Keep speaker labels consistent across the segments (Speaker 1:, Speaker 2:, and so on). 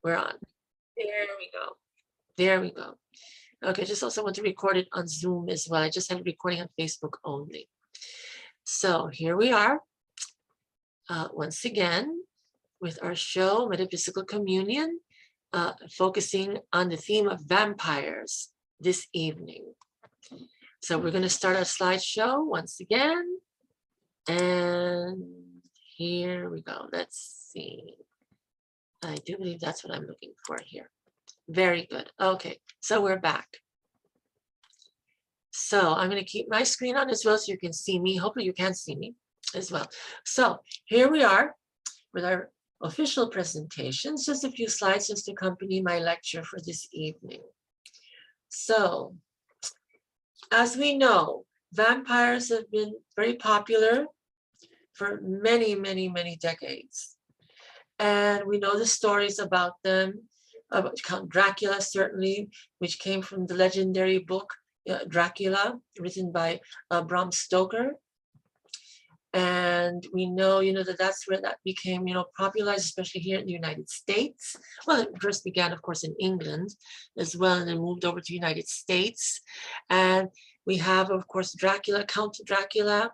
Speaker 1: We're on. There we go. There we go. Okay, just also want to record it on Zoom as well. I just had a recording on Facebook only. So here we are, once again, with our show, Metaphysical Communion, focusing on the theme of vampires this evening. So we're going to start our slideshow once again. And here we go. Let's see. I do believe that's what I'm looking for here. Very good. Okay, so we're back. So I'm going to keep my screen on as well so you can see me. Hopefully you can see me as well. So here we are with our official presentations, just a few slides just to accompany my lecture for this evening. So as we know, vampires have been very popular for many, many, many decades. And we know the stories about them, about Count Dracula, certainly, which came from the legendary book, Dracula, written by Bram Stoker. And we know, that that's where that became, popularized, especially here in the United States. Well, it first began, of course, in England as well, and then moved over to the United States. And we have, of course, Dracula, Count Dracula.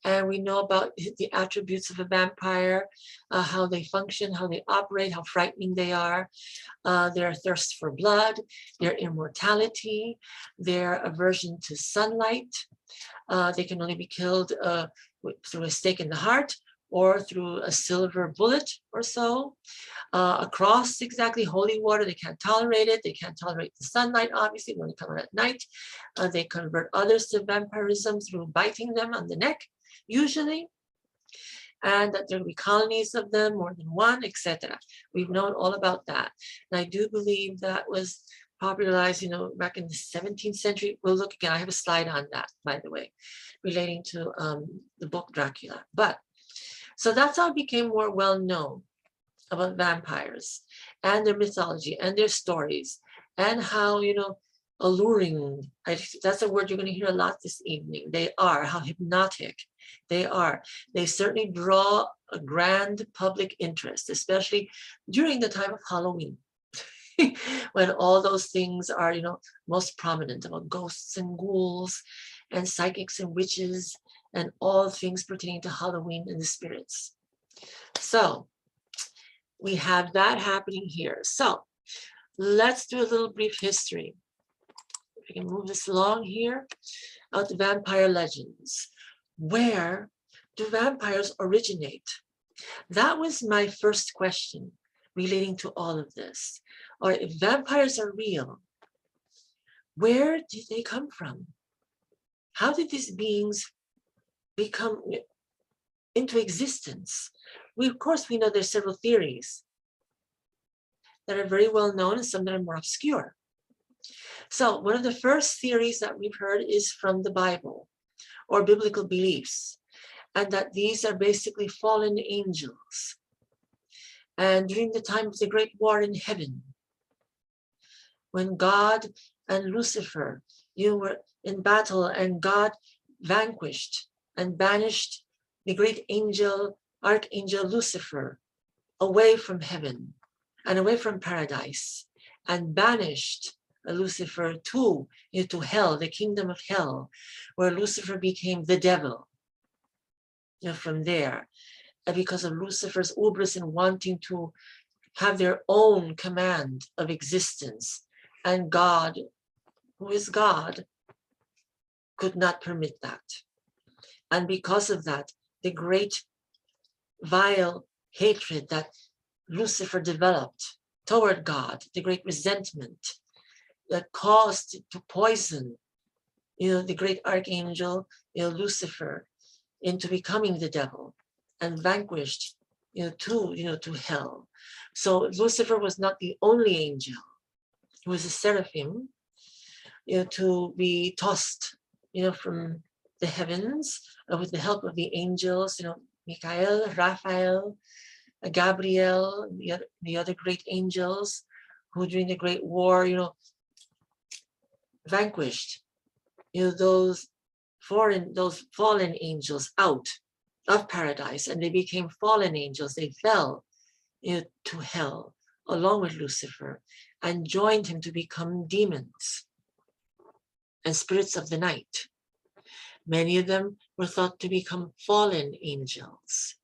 Speaker 1: And we know about the attributes of a vampire, how they function, how they operate, how frightening they are, their thirst for blood, their immortality, their aversion to sunlight. They can only be killed through a stake in the heart or through a silver bullet or so. Across exactly holy water, they can't tolerate it. They can't tolerate the sunlight, obviously, when they come out at night. They convert others to vampirism through biting them on the neck, usually, and that there will be colonies of them, more than one, etc. We've known all about that. And I do believe that was popularized, back in the 17th century. We'll look again. I have a slide on that, by the way, relating to the book Dracula. But so that's how it became more well known about vampires and their mythology and their stories and how, alluring, that's a word you're going to hear a lot this evening. They are, how hypnotic they are. They certainly draw a grand public interest, especially during the time of Halloween, when all those things are, most prominent, about ghosts and ghouls and psychics and witches and all things pertaining to Halloween and the spirits. So we have that happening here. So let's do a little brief history. If we can move this along here, of the vampire legends. Where do vampires originate? That was my first question relating to all of this. Or if vampires are real, where did they come from? How did these beings become into existence? Of course, we know there's several theories that are very well known and some that are more obscure. So one of the first theories that we've heard is from the Bible or biblical beliefs, and that these are basically fallen angels. And during the time of the great war in heaven, when God and Lucifer, were in battle, and God vanquished and banished the great angel, Archangel Lucifer, away from heaven and away from paradise, and banished Lucifer to hell, the kingdom of hell, where Lucifer became the devil. From there, because of Lucifer's hubris in wanting to have their own command of existence, and God, who is God, could not permit that. And because of that, the great vile hatred that Lucifer developed toward God, the great resentment that caused to poison, the great archangel, Lucifer, into becoming the devil and vanquished, to hell. So Lucifer was not the only angel. He was a seraphim, to be tossed, from the heavens with the help of the angels, Michael, Raphael, Gabriel, the other great angels who during the Great War, vanquished, those fallen angels out of paradise, and they became fallen angels. They fell to hell, along with Lucifer and joined him to become demons and spirits of the night. Many of them were thought to become fallen angels.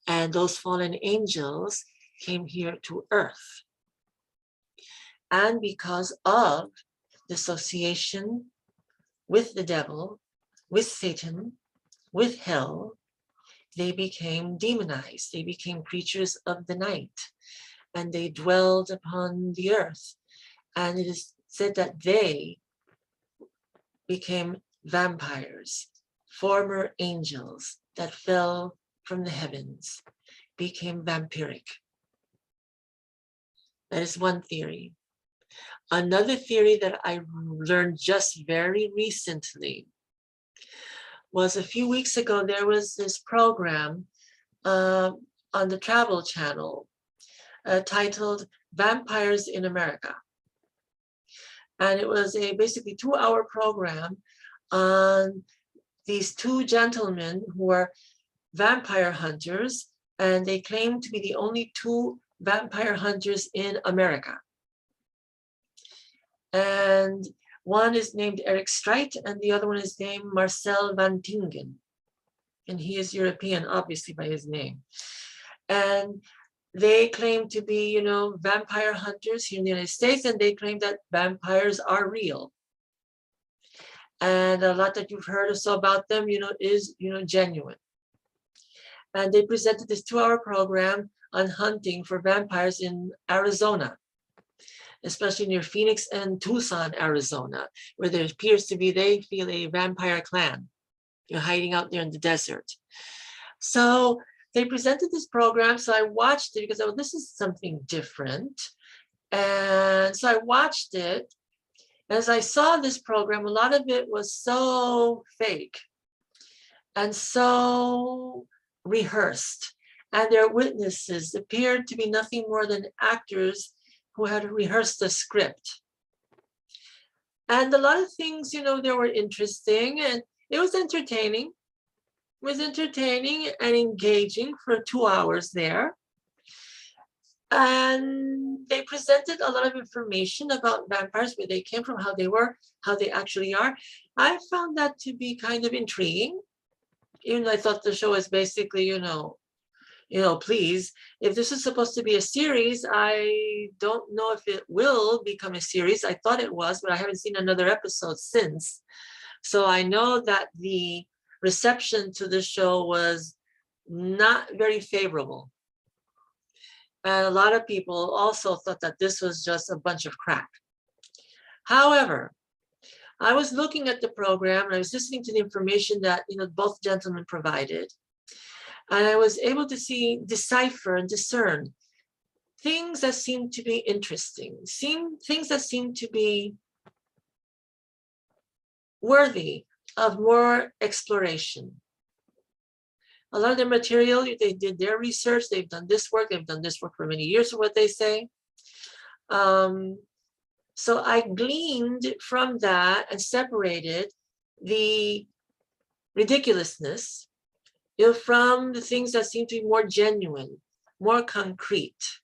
Speaker 1: And those fallen angels came here to earth. And because of the association with the devil, with Satan, with hell, they became demonized. They became creatures of the night. And they dwelled upon the earth. And it is said that they became vampires, former angels that fell from the heavens, became vampiric. That is one theory. Another theory that I learned just very recently was a few weeks ago, there was this program on the Travel Channel titled Vampires in America. And it was a basically 2-hour program on these two gentlemen who are vampire hunters, and they claim to be the only 2 vampire hunters in America. And one is named Eric Streit, and the other one is named Marcel van Tingen. And he is European, obviously, by his name. And they claim to be, you know, vampire hunters here in the United States, and they claim that vampires are real. And a lot that you've heard or so about them, you know, is, you know, genuine. And they presented this 2-hour program on hunting for vampires in Arizona, especially near Phoenix and Tucson, Arizona, where there appears to be, they feel, a vampire clan, you know, hiding out there in the desert. So they presented this program, so I watched it because, oh, this is something different. And so I watched it. As I saw this program, a lot of it was so fake and so rehearsed. And their witnesses appeared to be nothing more than actors who had rehearsed the script. And a lot of things, you know, they were interesting, and it was entertaining. It was entertaining and engaging for 2 hours there. And they presented a lot of information about vampires, where they came from, how they were, how they actually are. I found that to be kind of intriguing, even though I thought the show was basically, you know, please, if this is supposed to be a series, I don't know if it will become a series. I thought it was, but I haven't seen another episode since. So I know that the reception to the show was not very favorable. And a lot of people also thought that this was just a bunch of crap. However, I was looking at the program and I was listening to the information that, you know, both gentlemen provided. And I was able to decipher and discern things that seemed to be interesting, things that seemed to be worthy of more exploration. A lot of their material, they did their research, they've done this work for many years, or what they say. So I gleaned from that and separated the ridiculousness, you know, from the things that seem to be more genuine, more concrete.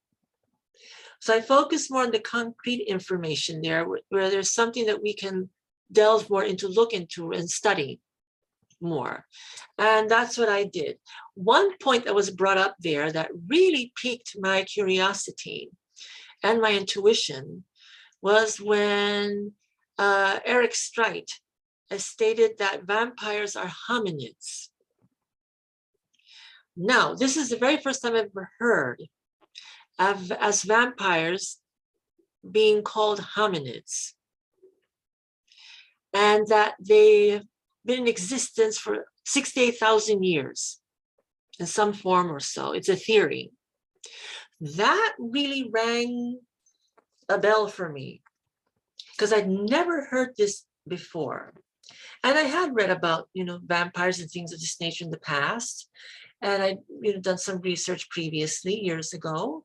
Speaker 1: So I focus more on the concrete information there, where there's something that we can delve more into, look into, and study more. And that's what I did. One point that was brought up there that really piqued my curiosity and my intuition was when Eric Streit has stated that vampires are hominids. Now, this is the very first time I've ever heard of as vampires being called hominids, and that they've been in existence for 68,000 years in some form or so. It's a theory. That really rang a bell for me, because I'd never heard this before. And I had read about, you know, vampires and things of this nature in the past. And I'd, you know, done some research previously, years ago.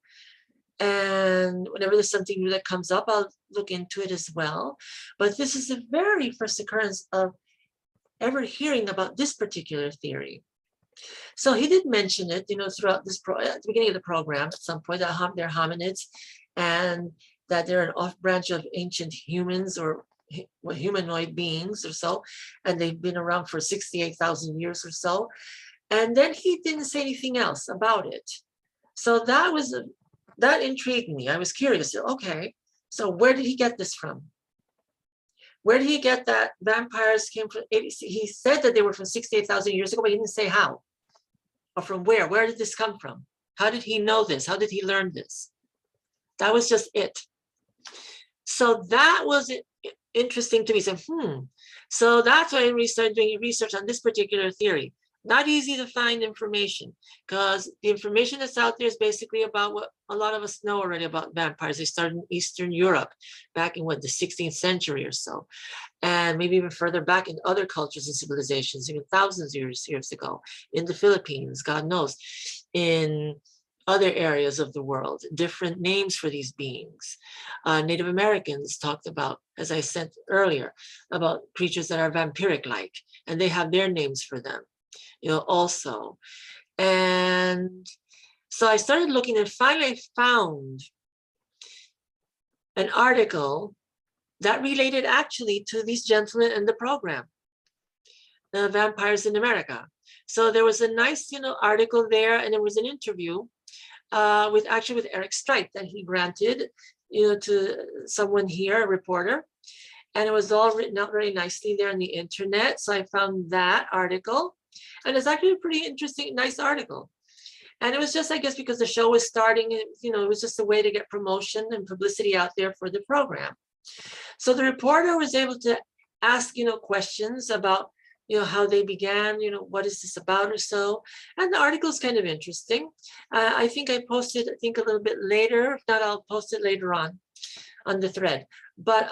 Speaker 1: And whenever there's something new that comes up, I'll look into it as well. But this is the very first occurrence of ever hearing about this particular theory. So he did mention it, you know, throughout this at the beginning of the program at some point, that they're hominids. and that they're an off branch of ancient humans or humanoid beings or so, and they've been around for 68,000 years or so. And then he didn't say anything else about it. So that intrigued me. I was curious. Okay, so where did he get this from? Where did he get that vampires came from? He said that they were from 68,000 years ago, but he didn't say how or from where. Where did this come from? How did he know this? How did he learn this? That was just it. So that was interesting to me. So that's why we started doing research on this particular theory. Not easy to find information, because the information that's out there is basically about what a lot of us know already about vampires. They started in Eastern Europe back in the 16th century or so, and maybe even further back in other cultures and civilizations, even thousands of years ago, in the Philippines, God knows, in other areas of the world, different names for these beings. Native Americans talked about, as I said earlier, about creatures that are vampiric-like, and they have their names for them, also. And so I started looking, and finally I found an article that related actually to these gentlemen in the program, the Vampires in America. So there was a nice, article there, and there was an interview with Eric Streit that he granted, to someone here, a reporter, and it was all written out very nicely there on the internet. So I found that article, and it's actually a pretty interesting, nice article. And it was just, I guess, because the show was starting, it was just a way to get promotion and publicity out there for the program. So the reporter was able to ask, questions about, how they began, what is this about or so. And the article is kind of interesting. I think I posted, a little bit later. If not, I'll post it later on the thread. But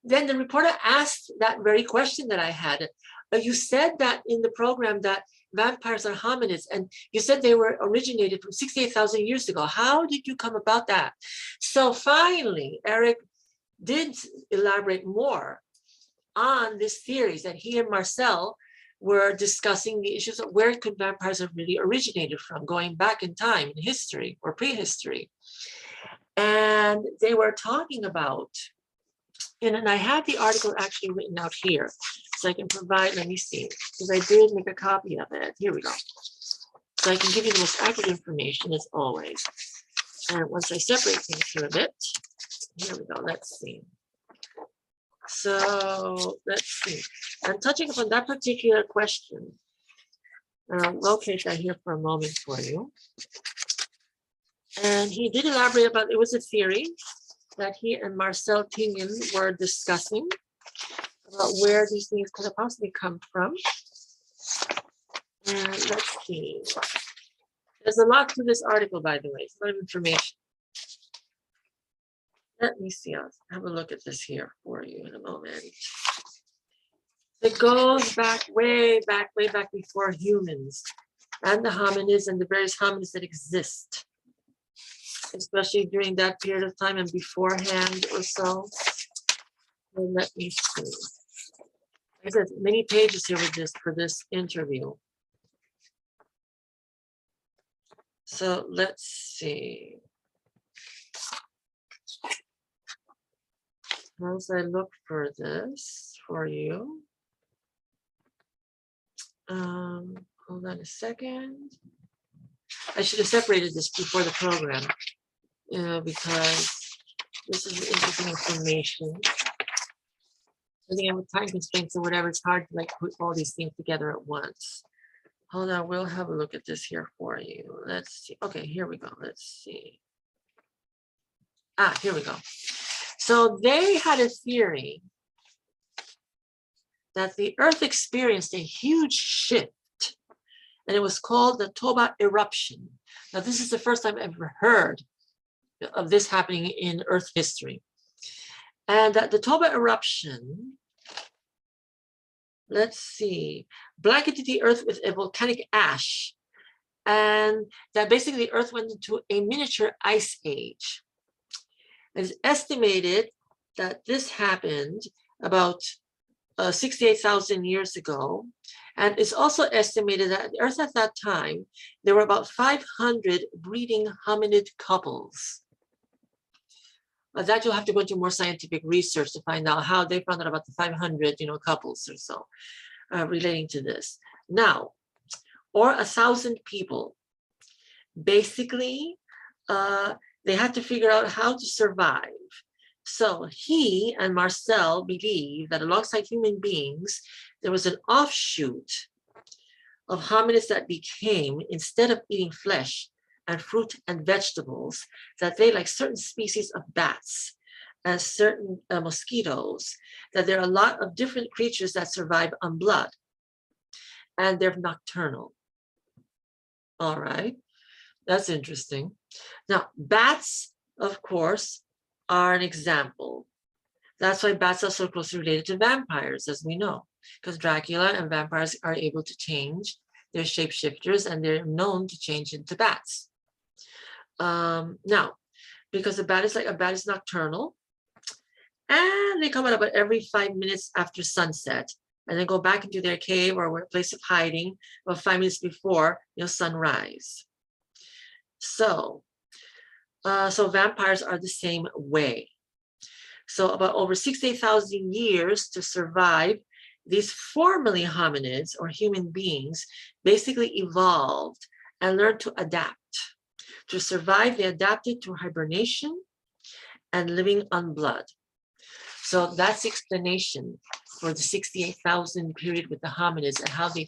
Speaker 1: then the reporter asked that very question that I had. You said that in the program that vampires are hominids, and you said they were originated from 68,000 years ago. How did you come about that? So finally, Eric did elaborate more on this theories that he and Marcel were discussing the issues of where could vampires have really originated from, going back in time in history or prehistory. And they were talking about, and I have the article actually written out here, so I can provide, let me see, because I did make a copy of it. Here we go. So I can give you the most accurate information as always. And once I separate things here a bit, here we go, let's see. So let's see. I'm touching upon that particular question. I'll locate that here for a moment for you. And he did elaborate about, it was a theory that he and Marcel Tingan were discussing about where these things could have possibly come from. And let's see. There's a lot to this article, by the way. It's a lot of information. Let me see. I'll have a look at this here for you in a moment. It goes back, way back before humans and the hominids and the various hominids that exist, especially during that period of time and beforehand or so. And let me see. There's many pages here with this for this interview. So let's see. As I look for this for you. Hold on a second. I should have separated this before the program, because this is interesting information. And again, with time constraints or whatever, it's hard to put all these things together at once. Hold on, we'll have a look at this here for you. Let's see. Okay, here we go. Let's see. Here we go. So they had a theory that the Earth experienced a huge shift, and it was called the Toba Eruption. Now, this is the first time I've ever heard of this happening in Earth history. And that the Toba Eruption, let's see, blanketed the Earth with a volcanic ash, and that basically the Earth went into a miniature ice age. It's estimated that this happened about 68,000 years ago. And it's also estimated that the Earth at that time, there were about 500 breeding hominid couples. that you'll have to go into more scientific research to find out how they found out about the 500, couples or so relating to this. Now, or 1,000 people. Basically, they had to figure out how to survive. So he and Marcel believe that alongside human beings, there was an offshoot of hominids that became, instead of eating flesh and fruit and vegetables, that they, like certain species of bats and certain mosquitoes, that there are a lot of different creatures that survive on blood, and they're nocturnal. All right, that's interesting. Now, bats, of course, are an example. That's why bats are so closely related to vampires, as we know, because Dracula and vampires are able to change. They're shapeshifters, and they're known to change into bats. Now, because a bat is nocturnal, and they come out about every 5 minutes after sunset, and then go back into their cave or a place of hiding about 5 minutes before sunrise. So vampires are the same way. So about over 68,000 years to survive, these formerly hominids or human beings basically evolved and learned to adapt. To survive, they adapted to hibernation and living on blood. So that's the explanation for the 68,000 period with the hominids and how they,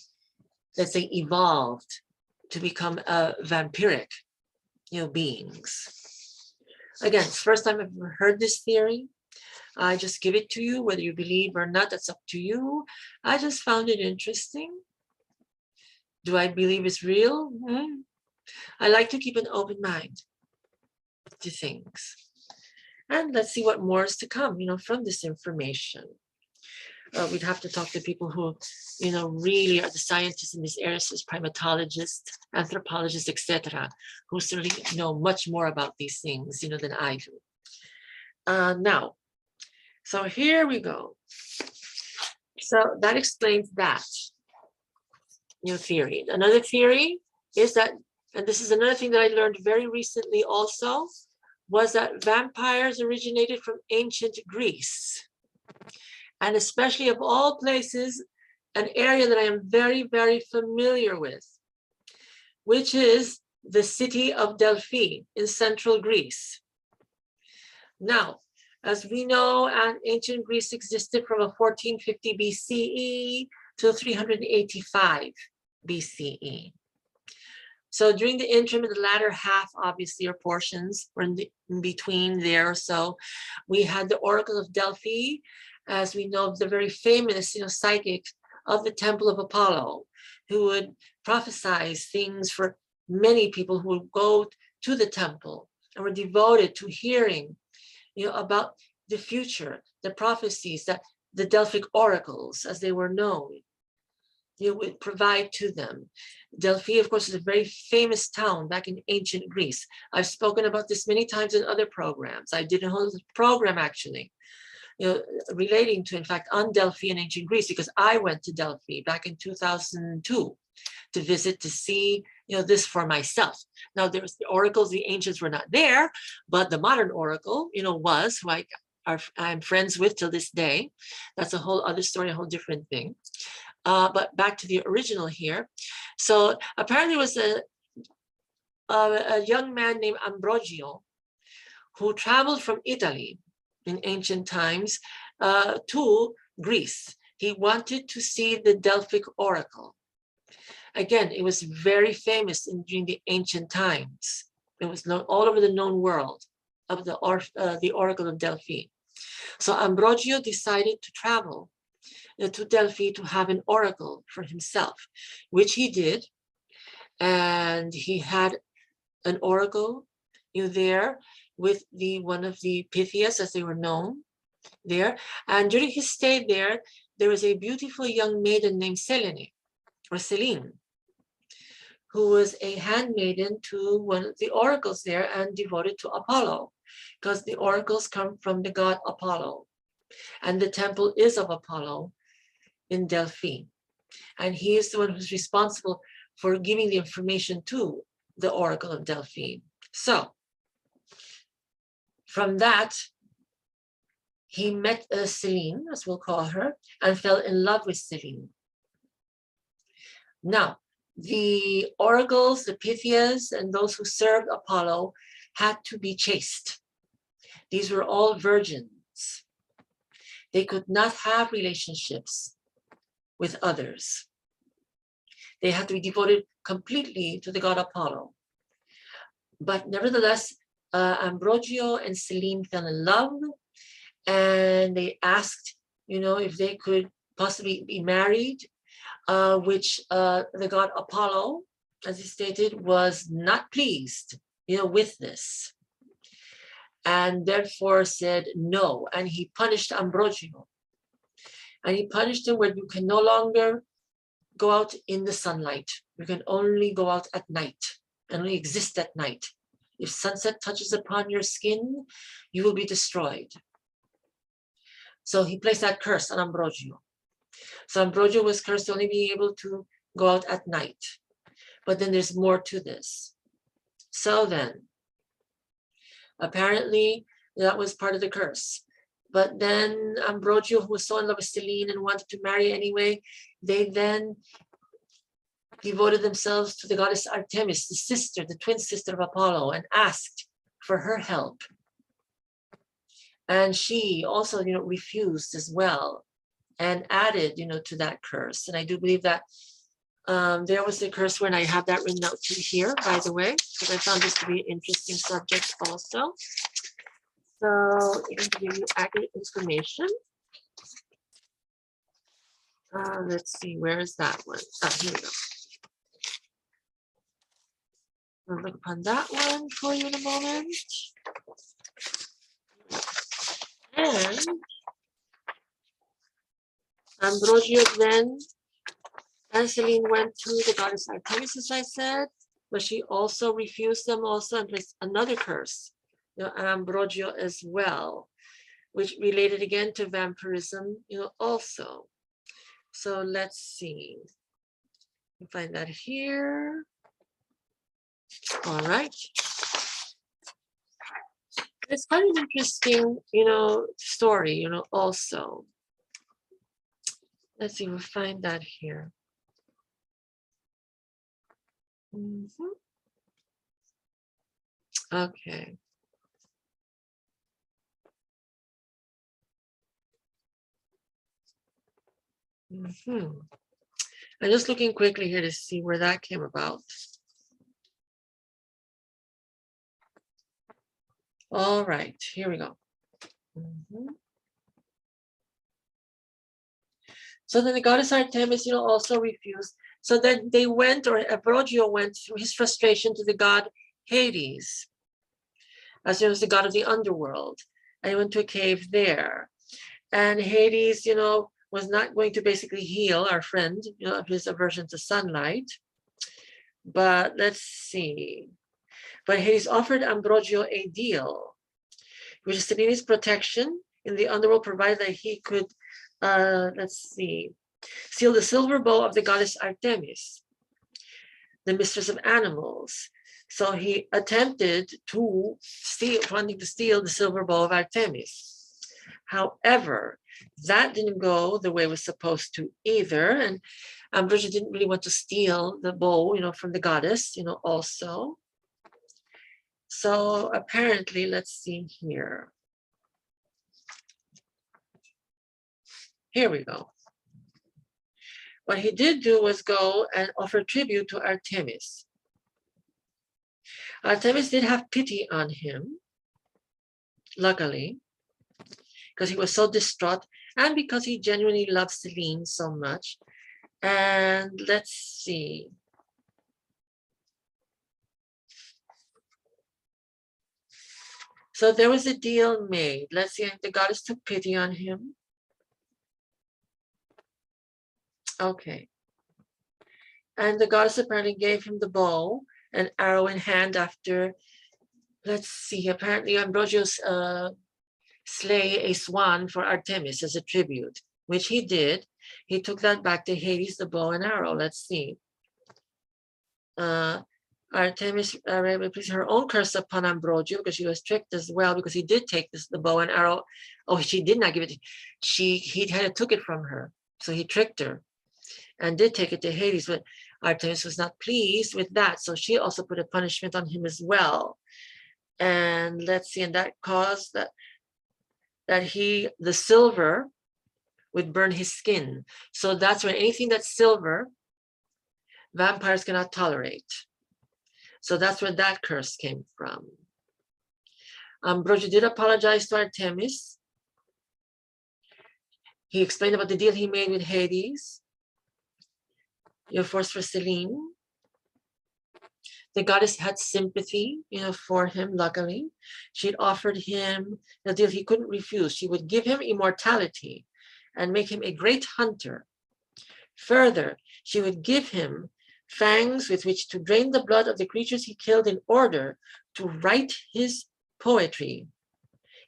Speaker 1: let's say, evolved to become vampiric, beings. Again, it's the first time I've ever heard this theory. I just give it to you, whether you believe or not, that's up to you. I just found it interesting. Do I believe it's real? I like to keep an open mind to things. And let's see what more is to come, from this information. We'd have to talk to people who, really are the scientists in these areas, as primatologists, anthropologists, etc., who certainly know much more about these things, than I do. Now, so here we go. So that explains that, theory. Another theory is that, and this is another thing that I learned very recently also, was that vampires originated from ancient Greece. And especially of all places, an area that I am very, very familiar with, which is the city of Delphi in central Greece. Now, as we know, ancient Greece existed from 1450 BCE to 385 BCE. So during the interim, in the latter half, obviously, or portions, or in between there or so, we had the Oracle of Delphi, as we know, the very famous, psychic of the Temple of Apollo, who would prophesize things for many people who would go to the temple and were devoted to hearing, about the future, the prophecies that the Delphic oracles, as they were known, would provide to them. Delphi, of course, is a very famous town back in ancient Greece. I've spoken about this many times in other programs. I did a whole program actually, relating to, in fact, on Delphi in ancient Greece, because I went to Delphi back in 2002 to visit, to see, this for myself. Now, there's the oracles, the ancients were not there, but the modern oracle, was, who I'm friends with till this day. That's a whole other story, a whole different thing. But back to the original here. So apparently it was a young man named Ambrogio who traveled from Italy in ancient times to Greece. He wanted to see the Delphic oracle. Again, it was very famous during the ancient times. It was known all over the known world of the oracle of Delphi. So Ambrogio decided to travel to Delphi to have an oracle for himself, which he did. And he had an oracle there with one of the Pythias, as they were known there. And during his stay there was a beautiful young maiden named Selene, or Celine, who was a handmaiden to one of the oracles there and devoted to Apollo, because the oracles come from the god Apollo. And the temple is of Apollo in Delphi. And he is the one who's responsible for giving the information to the Oracle of Delphi. So from that, he met Selene, as we'll call her, and fell in love with Selene. Now, the oracles, the Pythias, and those who served Apollo had to be chaste. These were all virgins. They could not have relationships with others. They had to be devoted completely to the god Apollo. But nevertheless, Ambrogio and Selene fell in love, and they asked, if they could possibly be married, which the god Apollo, as he stated, was not pleased, with this, and therefore said no, and he punished Ambrogio. And he punished him where you can no longer go out in the sunlight. You can only go out at night and only exist at night. If sunset touches upon your skin, you will be destroyed. So he placed that curse on Ambrogio. So Ambrogio was cursed to only be able to go out at night. But then there's more to this. So then, apparently that was part of the curse. But then Ambrogio, who was so in love with Selene and wanted to marry anyway, they then devoted themselves to the goddess Artemis, the sister, the twin sister of Apollo, and asked for her help. And she also, refused as well and added, to that curse. And I do believe that there was the curse when I have that written out to here, by the way, because I found this to be an interesting subject also. So to give you accurate information. Let's see, where is that one? Here we go. I'll look upon that one for you in a moment. And Ambrogio then and Selene went to the goddess Artemis, as I said, but she also refused them also and placed another curse, and Ambrogio as well, which related again to vampirism, also. So let's see. You find that here. All right. It's kind of interesting, story, also. Let's see, we'll find that here. Okay. I'm just looking quickly here to see where that came about. All right, here we go. So then the goddess Artemis, also refused. So then they went, or Ambrogio went through his frustration to the god Hades, as he was the god of the underworld. And he went to a cave there. And Hades, was not going to basically heal our friend, of his aversion to sunlight. But let's see. But Hades offered Ambrogio a deal, which is Selene's protection in the underworld, provided that he could, seal the silver bow of the goddess Artemis, the mistress of animals. So he attempted to wanting to steal the silver bow of Artemis. However, that didn't go the way it was supposed to either. And Ambrogio didn't really want to steal the bow, from the goddess, also. So apparently, let's see here. Here we go. What he did do was go and offer tribute to Artemis. Artemis did have pity on him, luckily, because he was so distraught and because he genuinely loved Selene so much. And let's see. So there was a deal made. Let's see, the goddess took pity on him. Okay. And the goddess apparently gave him the bow and arrow in hand after, let's see, apparently Ambrogio's slay a swan for Artemis as a tribute, which he did. He took that back to Hades, the bow and arrow. Let's see. Artemis placed her own curse upon Ambrogio because she was tricked as well, because he did take the bow and arrow. Oh, she did not give it. He had took it from her. So he tricked her and did take it to Hades, but Artemis was not pleased with that. So she also put a punishment on him as well. And let's see, and that caused that the silver would burn his skin. So that's when anything that's silver, vampires cannot tolerate. So that's where that curse came from. Ambrogio did apologize to Artemis. He explained about the deal he made with Hades. Your force for Selene. The goddess had sympathy, for him, luckily. She'd offered him a deal he couldn't refuse. She would give him immortality and make him a great hunter. Further, she would give him fangs with which to drain the blood of the creatures he killed in order to write his poetry.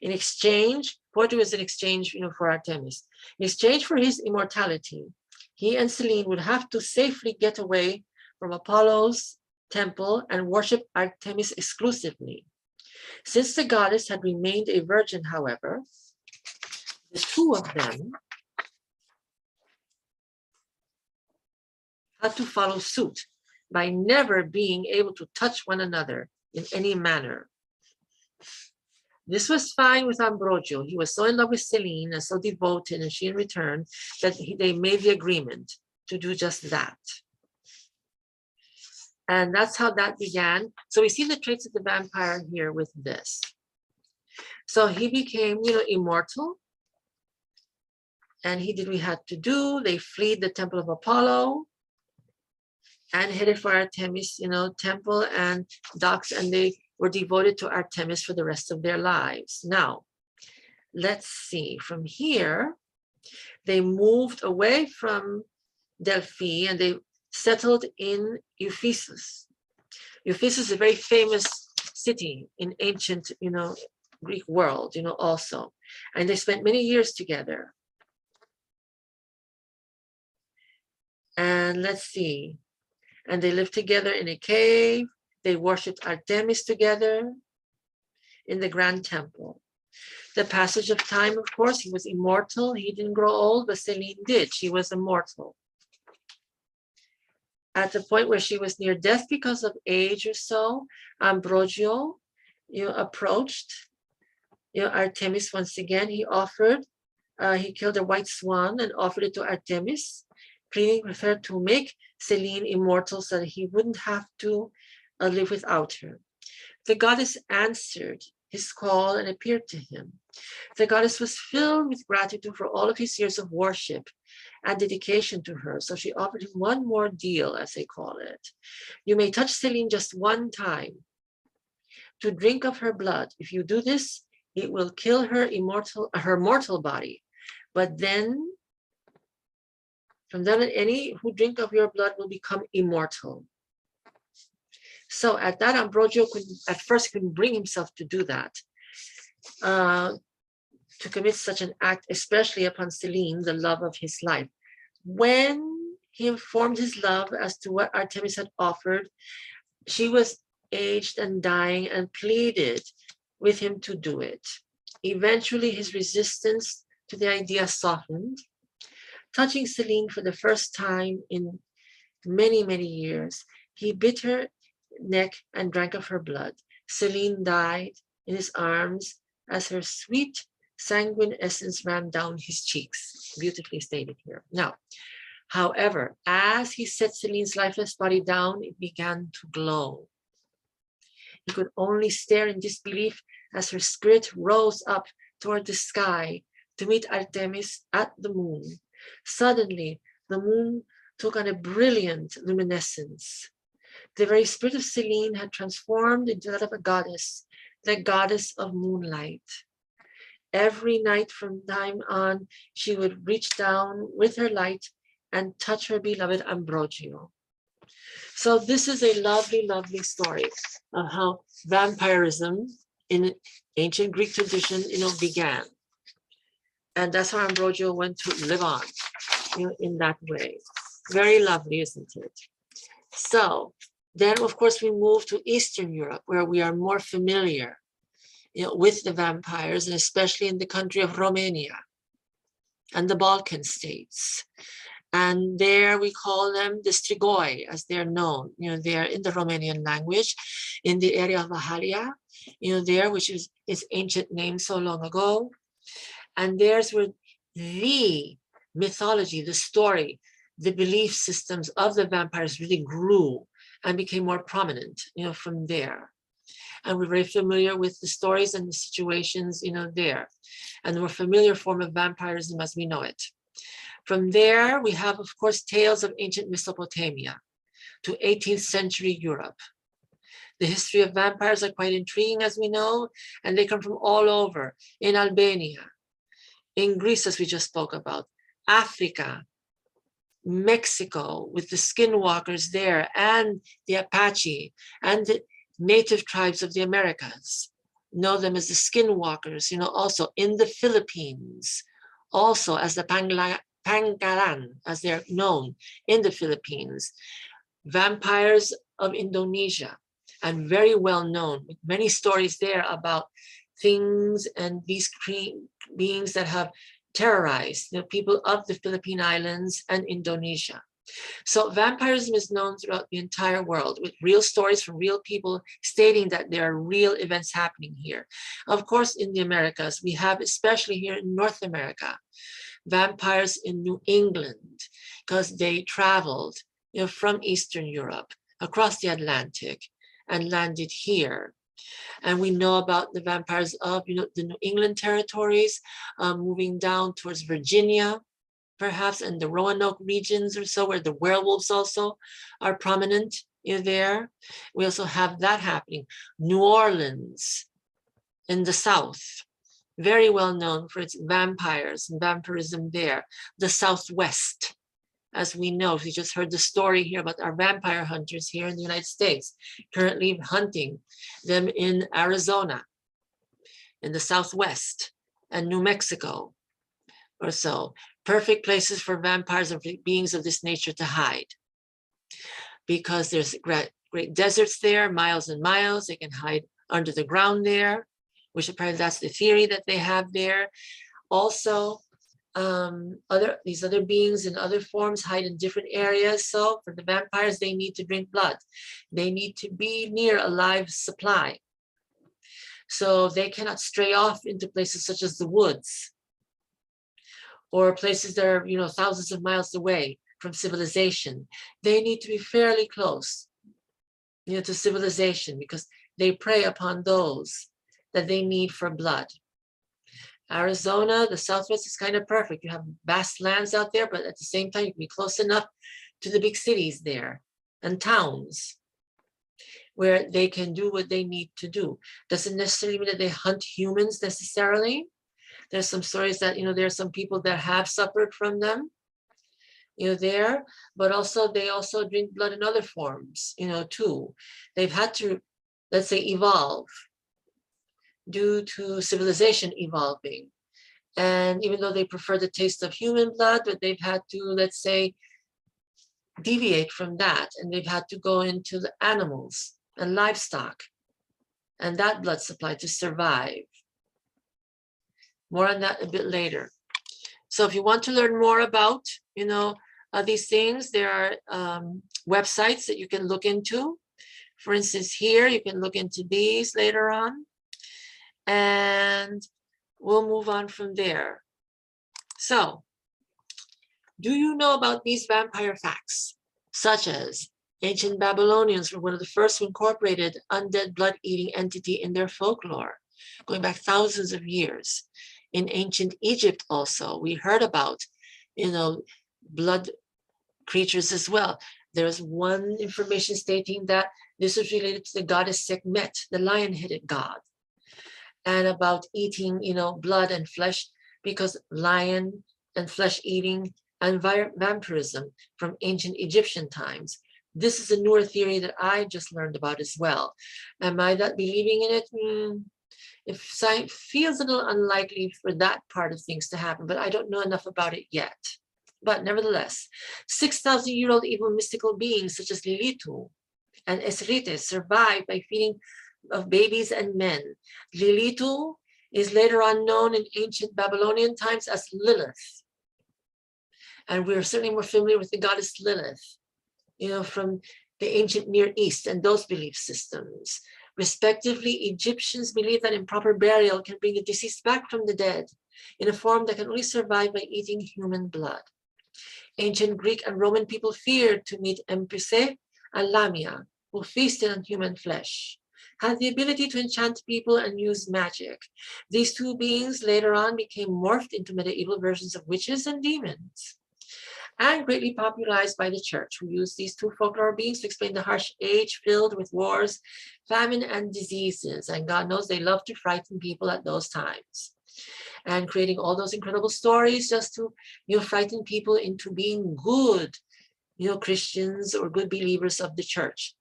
Speaker 1: In exchange, poetry was in exchange, for Artemis. In exchange for his immortality, he and Selene would have to safely get away from Apollo's temple and worship Artemis exclusively. Since the goddess had remained a virgin, however, the two of them had to follow suit by never being able to touch one another in any manner. This was fine with Ambrogio. He was so in love with Selene and so devoted, and she in return, that they made the agreement to do just that. And that's how that began. So we see the traits of the vampire here with this. So he became, immortal. And he did what he had to do. They fled the temple of Apollo and headed for Artemis, temple and docks, and they were devoted to Artemis for the rest of their lives. Now, let's see. From here, they moved away from Delphi and they settled in Ephesus. Ephesus is a very famous city in ancient, Greek world, also. And they spent many years together. And let's see. And they lived together in a cave. They worshipped Artemis together in the grand temple. The passage of time, of course, he was immortal. He didn't grow old, but Selene did. She was immortal. At the point where she was near death because of age or so, Ambrogio, approached, Artemis once again. He killed a white swan and offered it to Artemis, pleading with her to make Selene immortal so that he wouldn't have to live without her. The goddess answered his call and appeared to him. The goddess was filled with gratitude for all of his years of worship and dedication to her. So she offered him one more deal, as they call it. You may touch Selene just one time to drink of her blood. If you do this, it will kill her mortal body. But then, from then on, any who drink of your blood will become immortal. So at that, Ambrogio at first couldn't bring himself to do that, to commit such an act, especially upon Selene, the love of his life. When he informed his love as to what Artemis had offered, she was aged and dying and pleaded with him to do it. Eventually, his resistance to the idea softened. Touching Selene for the first time in many, many years, he bit her neck and drank of her blood. Selene died in his arms as her sweet sanguine essence ran down his cheeks. Beautifully stated here. Now, however, as he set Selene's lifeless body down, it began to glow. He could only stare in disbelief as her spirit rose up toward the sky to meet Artemis at the moon. Suddenly, the moon took on a brilliant luminescence. The very spirit of Selene had transformed into that of a goddess, the goddess of moonlight. Every night from time on, she would reach down with her light and touch her beloved Ambrogio. So this is a lovely, lovely story of how vampirism in ancient Greek tradition, began. And that's how Ambrogio went to live on, in that way. Very lovely, isn't it? So Then, of course, we move to Eastern Europe, where we are more familiar, with the vampires, and especially in the country of Romania and the Balkan states. And there we call them the Strigoi, as they're known. They're in the Romanian language, in the area of Vahalia, there, which is its ancient name so long ago. And there's where the mythology, the story, the belief systems of the vampires really grew and became more prominent, from there. And we're very familiar with the stories and the situations, there, and the more familiar form of vampirism as we know it. From there, we have, of course, tales of ancient Mesopotamia to 18th century Europe. The history of vampires are quite intriguing, as we know, and they come from all over, in Albania, in Greece, as we just spoke about, Africa, Mexico, with the skinwalkers there, and the Apache, and the native tribes of the Americas. Know them as the skinwalkers, also in the Philippines, also as the Pangalan, as they're known in the Philippines. Vampires of Indonesia, and very well known, with many stories there about things and these beings that have terrorized the people of the Philippine Islands and Indonesia. So vampirism is known throughout the entire world, with real stories from real people stating that there are real events happening here. Of course, in the Americas, we have, especially here in North America, vampires in New England, because they traveled, from Eastern Europe across the Atlantic and landed here. And we know about the vampires of, the New England territories, moving down towards Virginia, perhaps, in the Roanoke regions or so, where the werewolves also are prominent, there. We also have that happening. New Orleans in the South, very well known for its vampires and vampirism there. The Southwest, as we know, we just heard the story here about our vampire hunters here in the United States, currently hunting them in Arizona, in the Southwest, and New Mexico or so. Perfect places for vampires and beings of this nature to hide, because there's great deserts there, miles and miles. They can hide under the ground there, which apparently that's the theory that they have there. Also, these other beings in other forms hide in different areas. So for the vampires, they need to drink blood. They need to be near a live supply. So they cannot stray off into places such as the woods, or places that are, thousands of miles away from civilization. They need to be fairly close, to civilization, because they prey upon those that they need for blood. Arizona, the Southwest, is kind of perfect. You have vast lands out there, but at the same time, you can be close enough to the big cities there and towns where they can do what they need to do. Doesn't necessarily mean that they hunt humans necessarily. There's some stories that, there are some people that have suffered from them, there, but also they also drink blood in other forms, too. They've had to, let's say, evolve due to civilization evolving. And even though they prefer the taste of human blood, but they've had to, let's say, deviate from that. And they've had to go into the animals and livestock and that blood supply to survive. More on that a bit later. So if you want to learn more about, these things, there are websites that you can look into. For instance, here, you can look into these later on. And we'll move on from there. So, do you know about these vampire facts, such as ancient Babylonians were one of the first who incorporated undead blood-eating entity in their folklore, going back thousands of years. In ancient Egypt also, we heard about, blood creatures as well. There's one information stating that this was related to the goddess Sekhmet, the lion-headed god, and about eating, blood and flesh, because lion and flesh eating and vampirism from ancient Egyptian times. This is a newer theory that I just learned about as well. Am I not believing in it? It feels a little unlikely for that part of things to happen, but I don't know enough about it yet. But nevertheless, 6,000-year-old evil mystical beings such as Lilitu and Esrites survived by feeding of babies and men. Lilitu is later on known in ancient Babylonian times as Lilith. And we're certainly more familiar with the goddess Lilith, from the ancient Near East and those belief systems. Respectively, Egyptians believed that improper burial can bring the deceased back from the dead in a form that can only survive by eating human blood. Ancient Greek and Roman people feared to meet Empuse and Lamia, who feasted on human flesh, had the ability to enchant people and use magic. These two beings later on became morphed into medieval versions of witches and demons, and greatly popularized by the church, who used these two folklore beings to explain the harsh age filled with wars, famine, and diseases. And God knows they loved to frighten people at those times, and creating all those incredible stories just to, frighten people into being good, Christians or good believers of the church.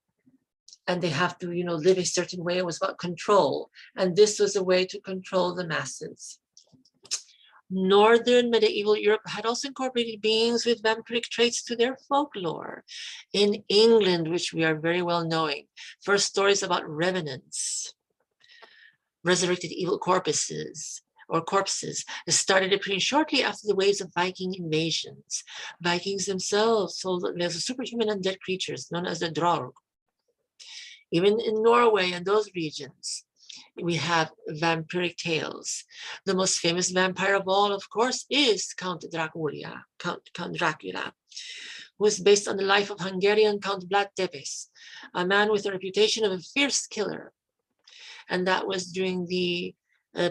Speaker 1: And they have to, live a certain way. It was about control. And this was a way to control the masses. Northern medieval Europe had also incorporated beings with vampiric traits to their folklore. In England, which we are very well knowing, first stories about revenants, resurrected evil corpses, started appearing shortly after the waves of Viking invasions. Vikings themselves told that there's superhuman undead creatures known as the Draug. Even in Norway and those regions, we have vampiric tales. The most famous vampire of all, of course, is Count Dracula, who is based on the life of Hungarian Count Vlad Tepes, a man with a reputation of a fierce killer. And that was during the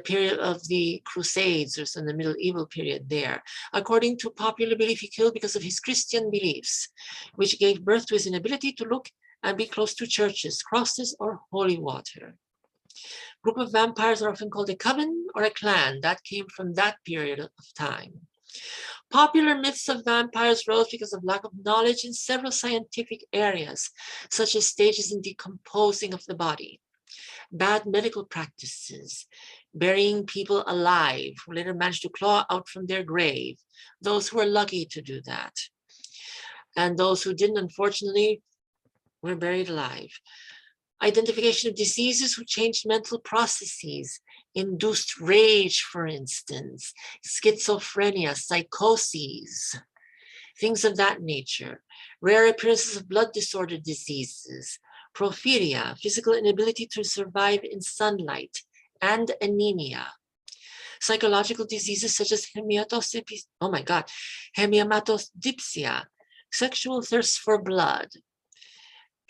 Speaker 1: period of the Crusades, or in the medieval period there. According to popular belief, he killed because of his Christian beliefs, which gave birth to his inability to look and be close to churches, crosses, or holy water. Group of vampires are often called a coven or a clan. That came from that period of time. Popular myths of vampires rose because of lack of knowledge in several scientific areas, such as stages in decomposing of the body, bad medical practices, burying people alive who later managed to claw out from their grave, those who were lucky to do that. And those who didn't, unfortunately, were buried alive. Identification of diseases who changed mental processes, induced rage, for instance, schizophrenia, psychoses, things of that nature. Rare appearances of blood disorder diseases, porphyria, physical inability to survive in sunlight, and anemia. Psychological diseases such as hemiamatosdipsia, sexual thirst for blood,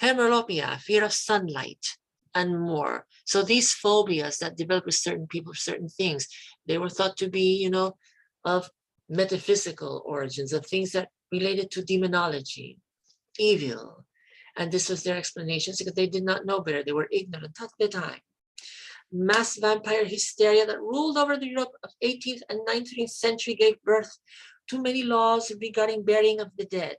Speaker 1: hemerotopia, fear of sunlight, and more. So these phobias that develop with certain people, certain things, they were thought to be, of metaphysical origins, of things that related to demonology, evil. And this was their explanations because they did not know better. They were ignorant at the time. Mass vampire hysteria that ruled over the Europe of 18th and 19th century gave birth to many laws regarding burying of the dead,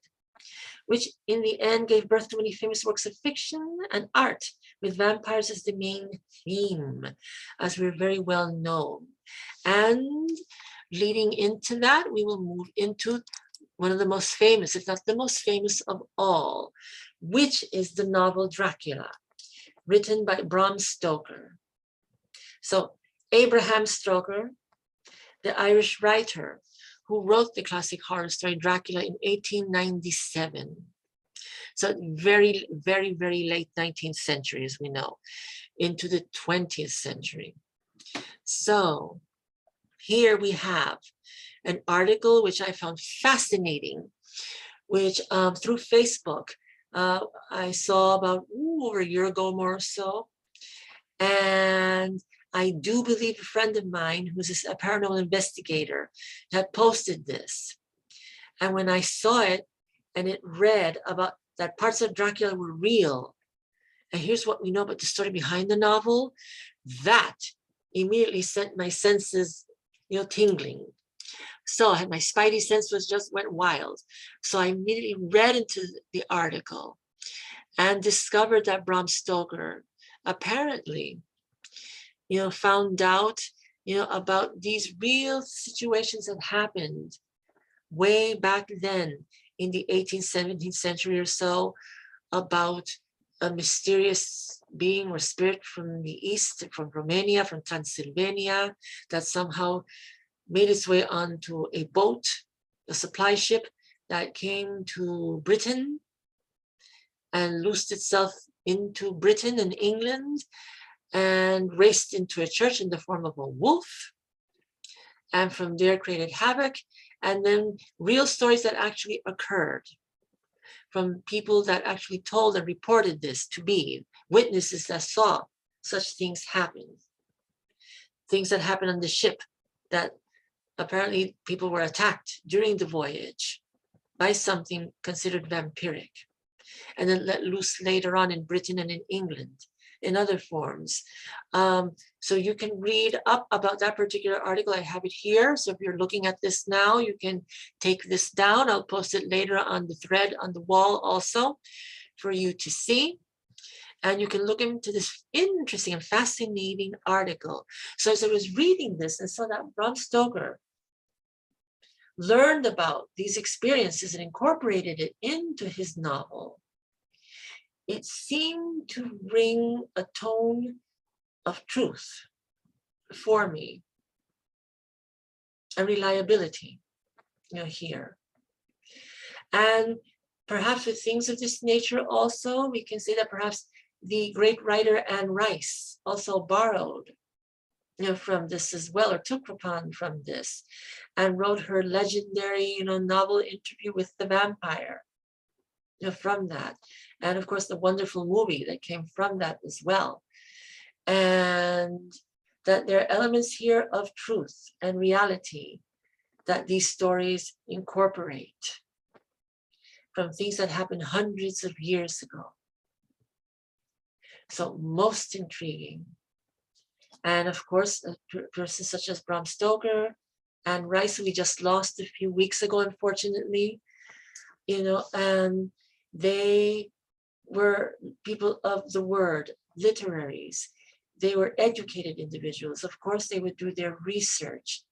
Speaker 1: which in the end gave birth to many famous works of fiction and art, with vampires as the main theme, as we're very well known. And leading into that, we will move into one of the most famous, if not the most famous of all, which is the novel Dracula, written by Bram Stoker. So Abraham Stoker, the Irish writer, who wrote the classic horror story Dracula in 1897. So very, very, very late 19th century, as we know, into the 20th century. So here we have an article which I found fascinating, which through Facebook, I saw about over a year ago more or so. And I do believe a friend of mine who's a paranormal investigator had posted this. And when I saw it and it read about that parts of Dracula were real, and here's what we know about the story behind the novel, that immediately sent my senses, tingling. So I had my spidey sense went wild. So I immediately read into the article and discovered that Bram Stoker apparently found out, about these real situations that happened way back then in the 18th, 17th century or so, about a mysterious being or spirit from the east, from Romania, from Transylvania, that somehow made its way onto a boat, a supply ship that came to Britain and loosed itself into Britain and England and raced into a church in the form of a wolf, and from there created havoc. And then real stories that actually occurred from people that actually told and reported this to be witnesses that saw such things happen. Things that happened on the ship, that apparently people were attacked during the voyage by something considered vampiric, and then let loose later on in Britain and in England in other forms. So you can read up about that particular article. I have it here. So if you're looking at this now, you can take this down. I'll post it later on the thread on the wall also for you to see. And you can look into this interesting and fascinating article. So as I was reading this and saw that Bram Stoker learned about these experiences and incorporated it into his novel, it seemed to ring a tone of truth for me and reliability, here. And perhaps with things of this nature also, we can say that perhaps the great writer Anne Rice also borrowed from this as well, or took upon from this, and wrote her legendary novel Interview with the Vampire from that. And of course the wonderful movie that came from that as well. And that there are elements here of truth and reality that these stories incorporate from things that happened hundreds of years ago. So most intriguing. And of course, a person such as Bram Stoker and Rice, who we just lost a few weeks ago, unfortunately, and they were people of the word, literaries. They were educated individuals. Of course, they would do their research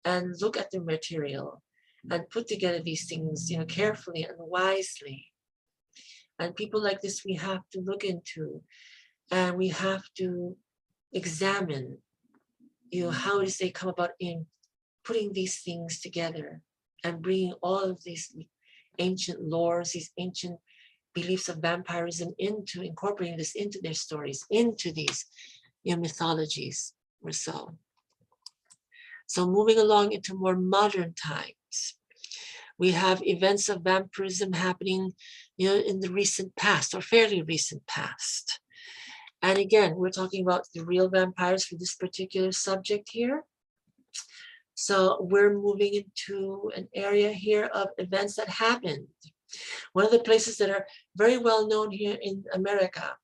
Speaker 1: and look at the material and put together these things, carefully and wisely. And people like this we have to look into, and we have to examine, how does they come about in putting these things together and bringing all of these ancient lores, these ancient beliefs of vampirism into incorporating this into their stories, into these mythologies or so. So moving along into more modern times, we have events of vampirism happening, in the recent past or fairly recent past. And again, we're talking about the real vampires for this particular subject here. So we're moving into an area here of events that happened. One of the places that are very well known here in America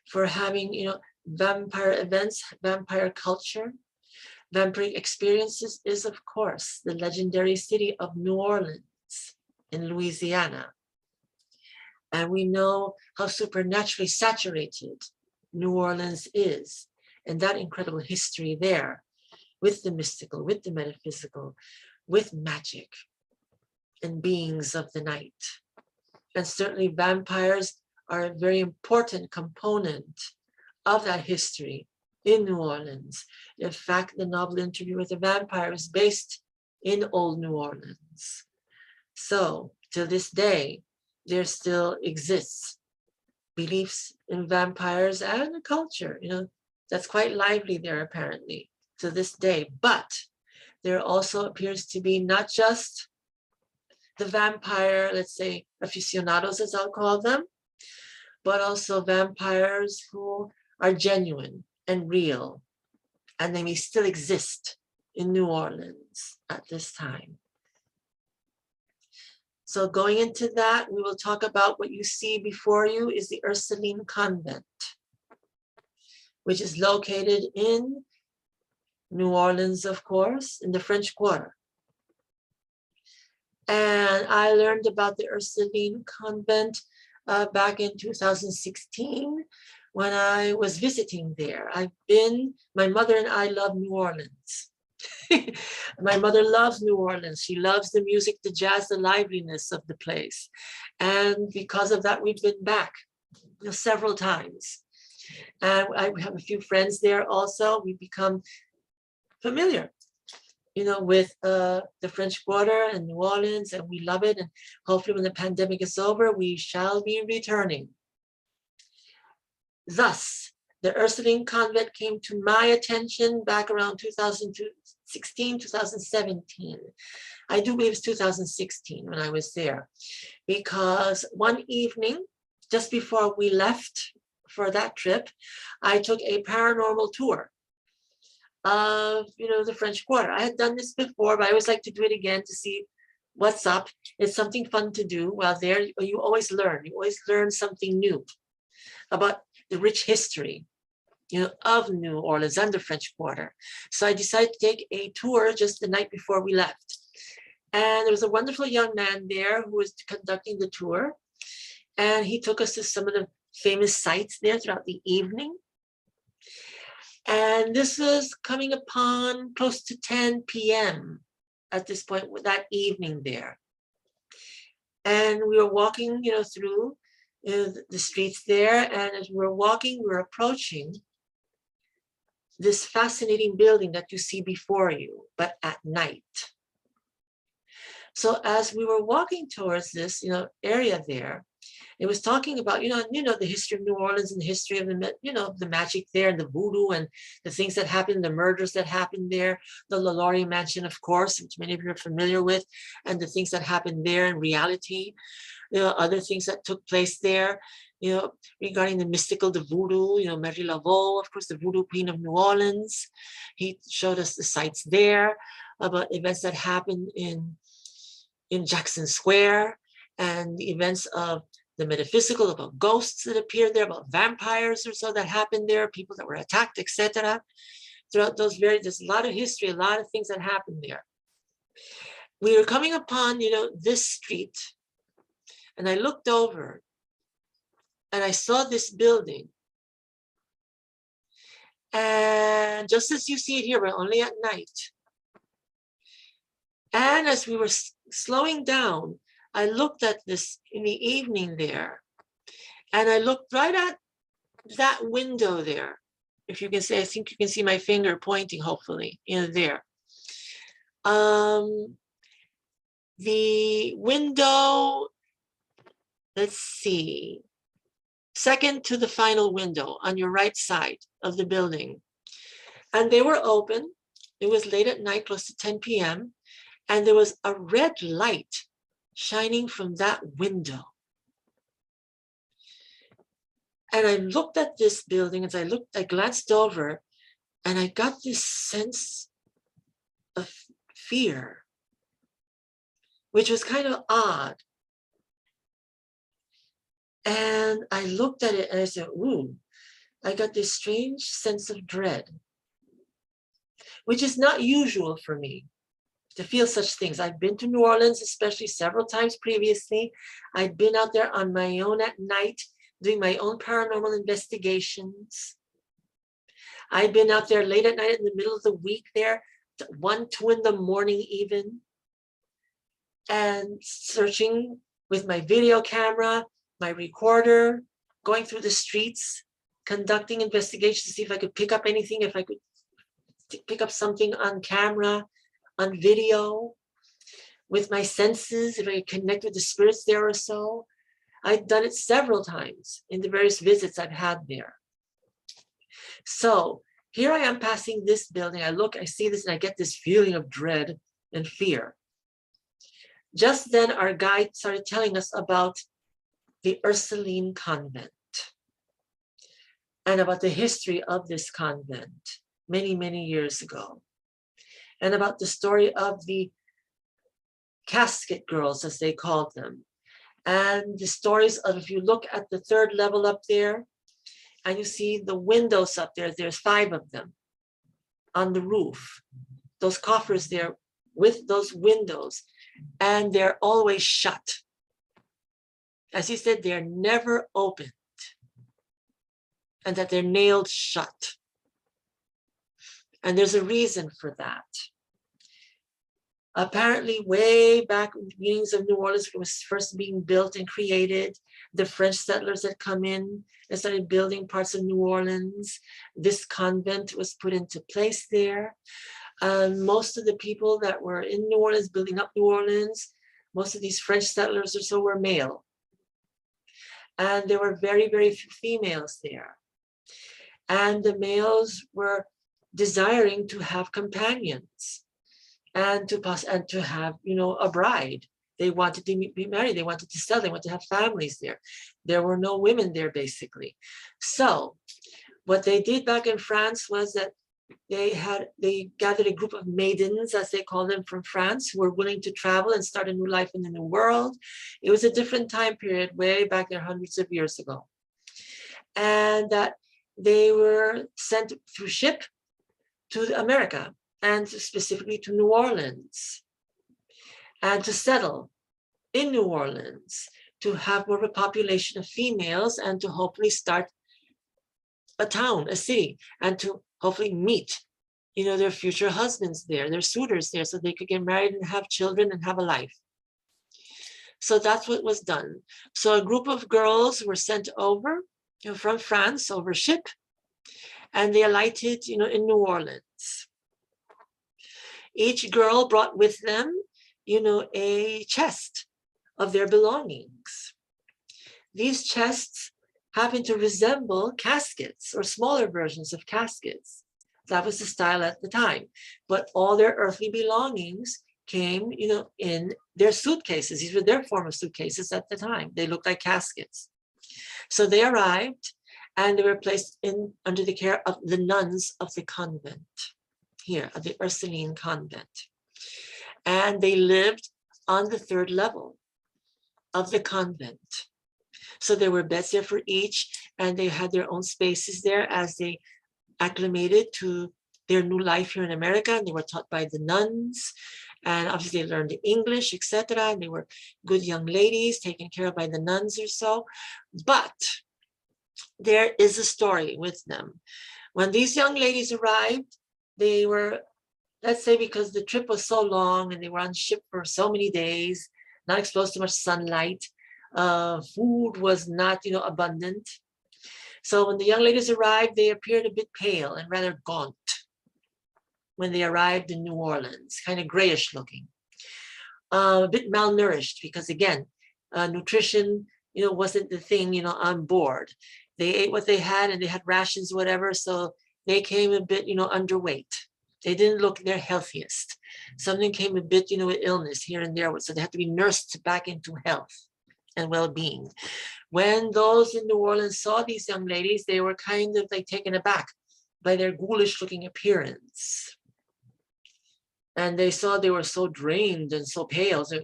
Speaker 1: for having, vampire events, vampire culture, vampiric experiences is, of course, the legendary city of New Orleans in Louisiana. And we know how supernaturally saturated New Orleans is, and that incredible history there with the mystical, with the metaphysical, with magic and beings of the night. And certainly vampires are a very important component of that history in New Orleans. In fact, the novel Interview with a Vampire is based in old New Orleans. So to this day, there still exists beliefs in vampires and a culture, that's quite lively there apparently to this day. But there also appears to be not just the vampire, let's say aficionados as I'll call them, but also vampires who are genuine and real, and they may still exist in New Orleans at this time. So going into that, we will talk about what you see before you is the Ursuline Convent, which is located in New Orleans, of course, in the French Quarter. And I learned about the Ursuline Convent back in 2016 when I was visiting there. My mother and I love New Orleans. My mother loves New Orleans. She loves the music, the jazz, the liveliness of the place. And because of that, we've been back several times. And I have a few friends there also. We become familiar, with the French Quarter and New Orleans, and we love it. And hopefully when the pandemic is over, we shall be returning. Thus, the Ursuline Convent came to my attention back around 2016, 2017. I do believe it's 2016 when I was there, because one evening, just before we left for that trip, I took a paranormal tour of, the French Quarter. I had done this before, but I always like to do it again to see what's up. It's something fun to do. While there, you always learn. You always learn something new about the rich history, of New Orleans and the French Quarter. So I decided to take a tour just the night before we left. And there was a wonderful young man there who was conducting the tour. And he took us to some of the famous sites there throughout the evening. And this was coming upon close to 10 p.m. at this point with that evening there. And we were walking, through the streets there. And as we were walking, we were approaching this fascinating building that you see before you, but at night. So as we were walking towards this, area there, it was talking about, the history of New Orleans and the history of the magic there and the voodoo and the things that happened, the murders that happened there, the LaLaurie Mansion, of course, which many of you are familiar with, and the things that happened there in reality, other things that took place there, regarding the mystical, the voodoo, Mary Laveau, of course, the voodoo queen of New Orleans. He showed us the sites there about events that happened in Jackson Square and the events of the metaphysical, about ghosts that appeared there, about vampires or so that happened there, people that were attacked, etc. Throughout there's a lot of history, a lot of things that happened there. We were coming upon, this street, and I looked over and I saw this building. And just as you see it here, but only at night. And as we were slowing down, I looked at this in the evening there, and I looked right at that window there. If you can see, I think you can see my finger pointing, hopefully, there. The window, let's see, second to the final window on your right side of the building. And they were open. It was late at night, close to 10 p.m. And there was a red light shining from that window. And I looked at this building as I glanced over, and I got this sense of fear, which was kind of odd. And I looked at it and I said, ooh, I got this strange sense of dread, which is not usual for me to feel such things. I've been to New Orleans, especially several times previously. I'd been out there on my own at night, doing my own paranormal investigations. I'd been out there late at night in the middle of the week there, 1, 2 in the morning even, and searching with my video camera, my recorder, going through the streets, conducting investigations to see if I could pick up anything, if I could pick up something on camera, on video, with my senses, if I could connect with the spirits there or so. I've done it several times in the various visits I've had there. So here I am passing this building. I look, I see this, and I get this feeling of dread and fear. Just then our guide started telling us about the Ursuline Convent and about the history of this convent many, many years ago, and about the story of the casket girls, as they called them, and the stories of, if you look at the 3rd level up there, and you see the windows up there, there's 5 of them on the roof, those coffers there with those windows, and they're always shut. As he said, they're never opened, and that they're nailed shut. And there's a reason for that. Apparently, way back in the beginnings of New Orleans, it was first being built and created. The French settlers had come in and started building parts of New Orleans. This convent was put into place there. Most of the people that were in New Orleans, building up New Orleans, most of these French settlers or so were male. And there were very, very few females there. And the males were desiring to have companions and to have, you know, a bride. They wanted to be married. They wanted to settle. They wanted to have families there. There were no women there, basically. So what they did back in France was that they gathered a group of maidens, as they call them, from France, who were willing to travel and start a new life in the new world. It was a different time period, way back there, hundreds of years ago. And that they were sent through ship to America, and specifically to New Orleans, and to settle in New Orleans, to have more of a population of females, and to hopefully start a town, a city, and to hopefully meet, you know, their future husbands there, their suitors there, so they could get married and have children and have a life. So that's what was done. So a group of girls were sent over, you know, from France over ship, and they alighted, you know, in New Orleans. Each girl brought with them, you know, a chest of their belongings. These chests happened to resemble caskets or smaller versions of caskets. That was the style at the time. But all their earthly belongings came, you know, in their suitcases. These were their form of suitcases at the time. They looked like caskets. So they arrived and they were placed in under the care of the nuns of the convent here, of the Ursuline Convent. And they lived on the third level of the convent. So there were beds there for each, and they had their own spaces there as they acclimated to their new life here in America. And they were taught by the nuns, and obviously they learned English, etc. And they were good young ladies taken care of by the nuns or so. But there is a story with them. When these young ladies arrived, they were, let's say, because the trip was so long and they were on ship for so many days, not exposed to much sunlight, food was not, you know, abundant. So when the young ladies arrived, they appeared a bit pale and rather gaunt when they arrived in New Orleans, kind of grayish looking, a bit malnourished because, again, nutrition, you know, wasn't the thing, you know, on board. They ate what they had and they had rations, whatever. So they came a bit, you know, underweight. They didn't look their healthiest. Something came a bit, you know, with illness here and there. So they had to be nursed back into health and well-being. When those in New Orleans saw these young ladies, they were kind of like taken aback by their ghoulish looking appearance. And they saw they were so drained and so pale. So,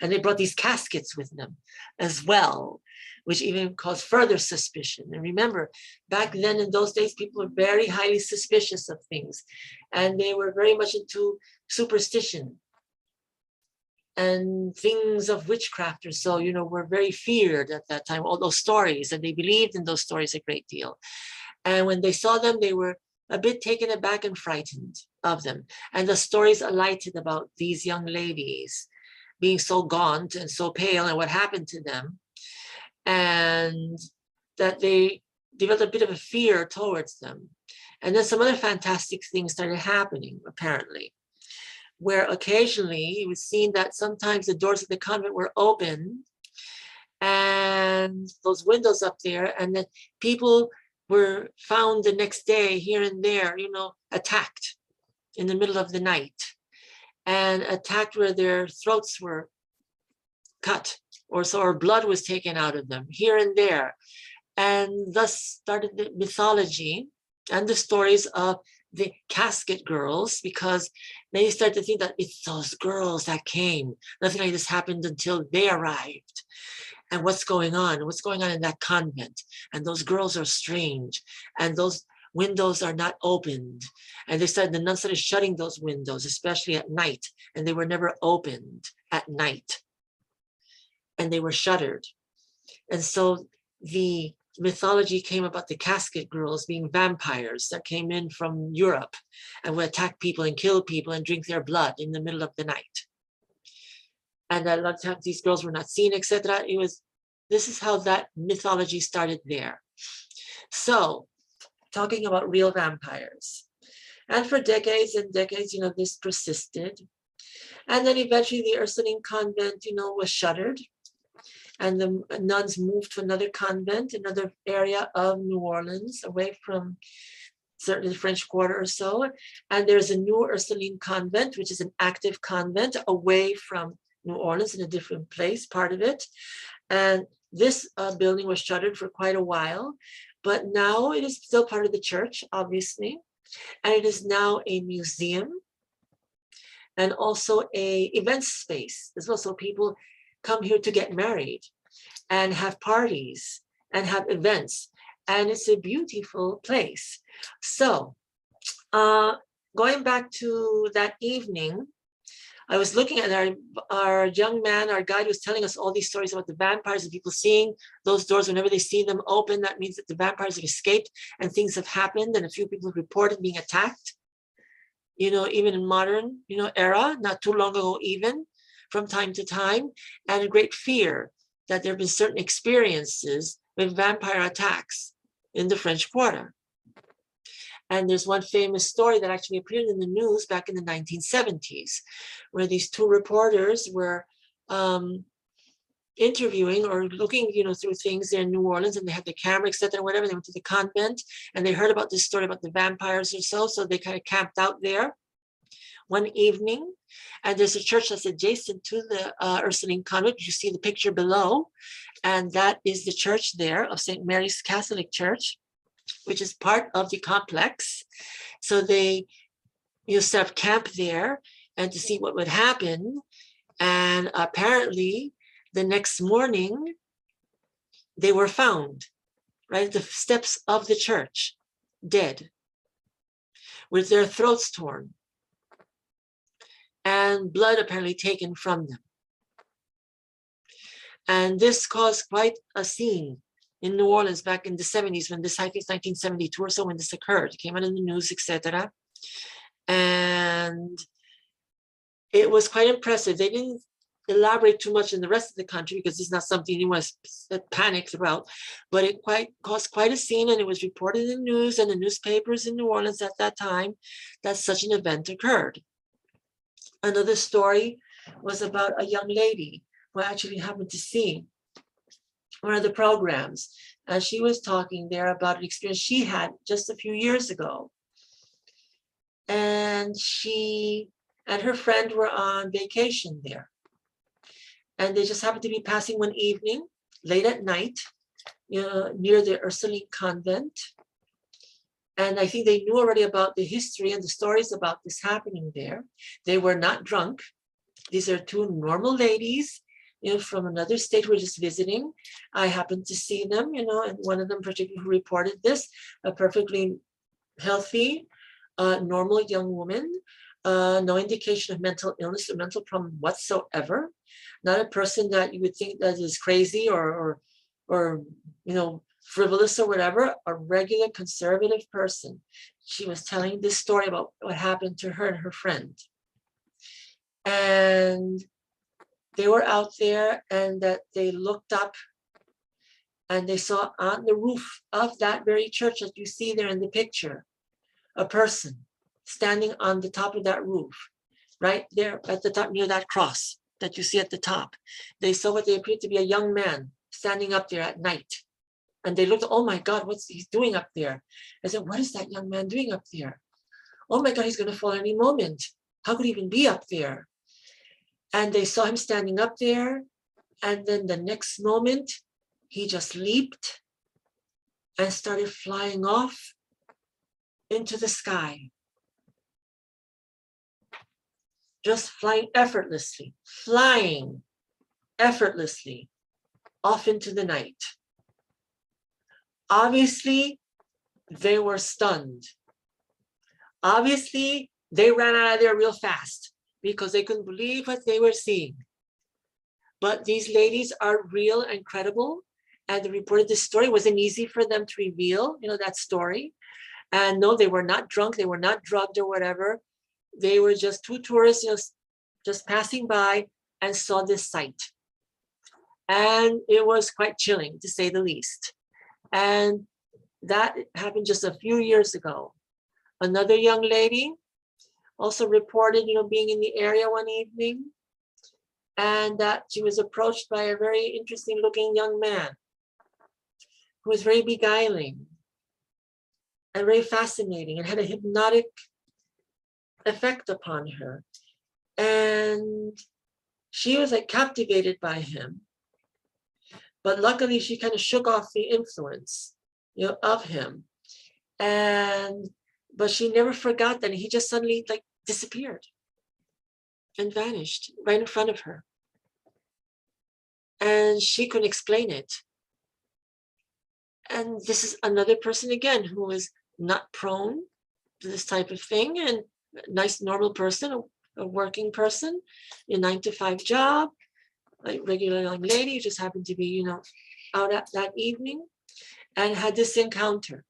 Speaker 1: and they brought these caskets with them as well, which even caused further suspicion. And remember, back then in those days, people were very highly suspicious of things. And they were very much into superstition and things of witchcraft or so, you know, were very feared at that time, all those stories, and they believed in those stories a great deal. And when they saw them, they were a bit taken aback and frightened of them. And the stories alighted about these young ladies being so gaunt and so pale and what happened to them. And that they developed a bit of a fear towards them. And then some other fantastic things started happening, apparently, where occasionally it was seen that sometimes the doors of the convent were open and those windows up there, and that people were found the next day here and there, you know, attacked in the middle of the night, and attacked where their throats were cut or so, or blood was taken out of them here and there. And thus started the mythology and the stories of the casket girls, because then you start to think that it's those girls that came. Nothing like this happened until they arrived. And what's going on? What's going on in that convent? And those girls are strange. And those windows are not opened. And the nuns started shutting those windows, especially at night. And they were never opened at night. And they were shuttered. And so the mythology came about the casket girls being vampires that came in from Europe and would attack people and kill people and drink their blood in the middle of the night. And a lot of times these girls were not seen, etc. This is how that mythology started there. So, talking about real vampires. And for decades and decades, this persisted. And then eventually the Ursuline Convent, was shuttered. And the nuns moved to another convent, another area of New Orleans, away from certainly the French Quarter or so. And there's a new Ursuline Convent, which is an active convent away from New Orleans in a different place, part of it. And this building was shuttered for quite a while, but now it is still part of the church, obviously. And it is now a museum and also a event space as well. So people come here to get married and have parties and have events. And it's a beautiful place. So going back to that evening, I was looking at our young man, our guide was telling us all these stories about the vampires and people seeing those doors. Whenever they see them open, that means that the vampires have escaped and things have happened. And a few people have reported being attacked, even in modern, era, not too long ago, even from time to time, and a great fear that there have been certain experiences with vampire attacks in the French Quarter. And there's one famous story that actually appeared in the news back in the 1970s, where these two reporters were interviewing or looking, through things there in New Orleans, and they had the camera, etc., whatever. They went to the convent, and they heard about this story about the vampires or so they kind of camped out there one evening. And there's a church that's adjacent to the Ursuline Convent. You see the picture below, and that is the church there of St. Mary's Catholic Church, which is part of the complex. So they set up camp there and to see what would happen. And apparently the next morning they were found right at the steps of the church, dead, with their throats torn and blood apparently taken from them. And this caused quite a scene in New Orleans back in the 70s when this, I think 1972 or so, when this occurred. It came out in the news, etc. And it was quite impressive. They didn't elaborate too much in the rest of the country because it's not something anyone was panicked about, but it caused quite a scene, and it was reported in the news and the newspapers in New Orleans at that time that such an event occurred. Another story was about a young lady who I actually happened to see one of the programs, and she was talking there about an experience she had just a few years ago. And she and her friend were on vacation there. And they just happened to be passing one evening, late at night, near the Ursuline Convent. And I think they knew already about the history and the stories about this happening there. They were not drunk. These are two normal ladies, from another state who were just visiting. I happened to see them, and one of them particularly who reported this, a perfectly healthy, normal young woman, no indication of mental illness or mental problem whatsoever. Not a person that you would think that is crazy or frivolous or whatever, a regular conservative person. She was telling this story about what happened to her and her friend. And they were out there, and that they looked up and they saw on the roof of that very church that you see there in the picture, a person standing on the top of that roof, right there at the top near that cross that you see at the top. They saw what they appeared to be a young man standing up there at night. And they looked, oh my God, what's he doing up there? I said, what is that young man doing up there? Oh my God, he's going to fall any moment. How could he even be up there? And they saw him standing up there. And then the next moment, he just leaped and started flying off into the sky. Just flying effortlessly off into the night. Obviously, they were stunned. Obviously, they ran out of there real fast because they couldn't believe what they were seeing. But these ladies are real and credible, and they reported this story. It wasn't easy for them to reveal, that story. And no, they were not drunk, they were not drugged or whatever. They were just two tourists, just passing by and saw this sight. And it was quite chilling, to say the least. And that happened just a few years ago. Another young lady also reported, being in the area one evening, and that she was approached by a very interesting looking young man who was very beguiling and very fascinating and had a hypnotic effect upon her. And she was like captivated by him. But luckily she kind of shook off the influence, of him. But she never forgot that. He just suddenly like disappeared and vanished right in front of her. And she couldn't explain it. And this is another person again who is not prone to this type of thing, and a nice normal person, a working person, a 9-to-5 job, like regular young lady who just happened to be, out at that evening and had this encounter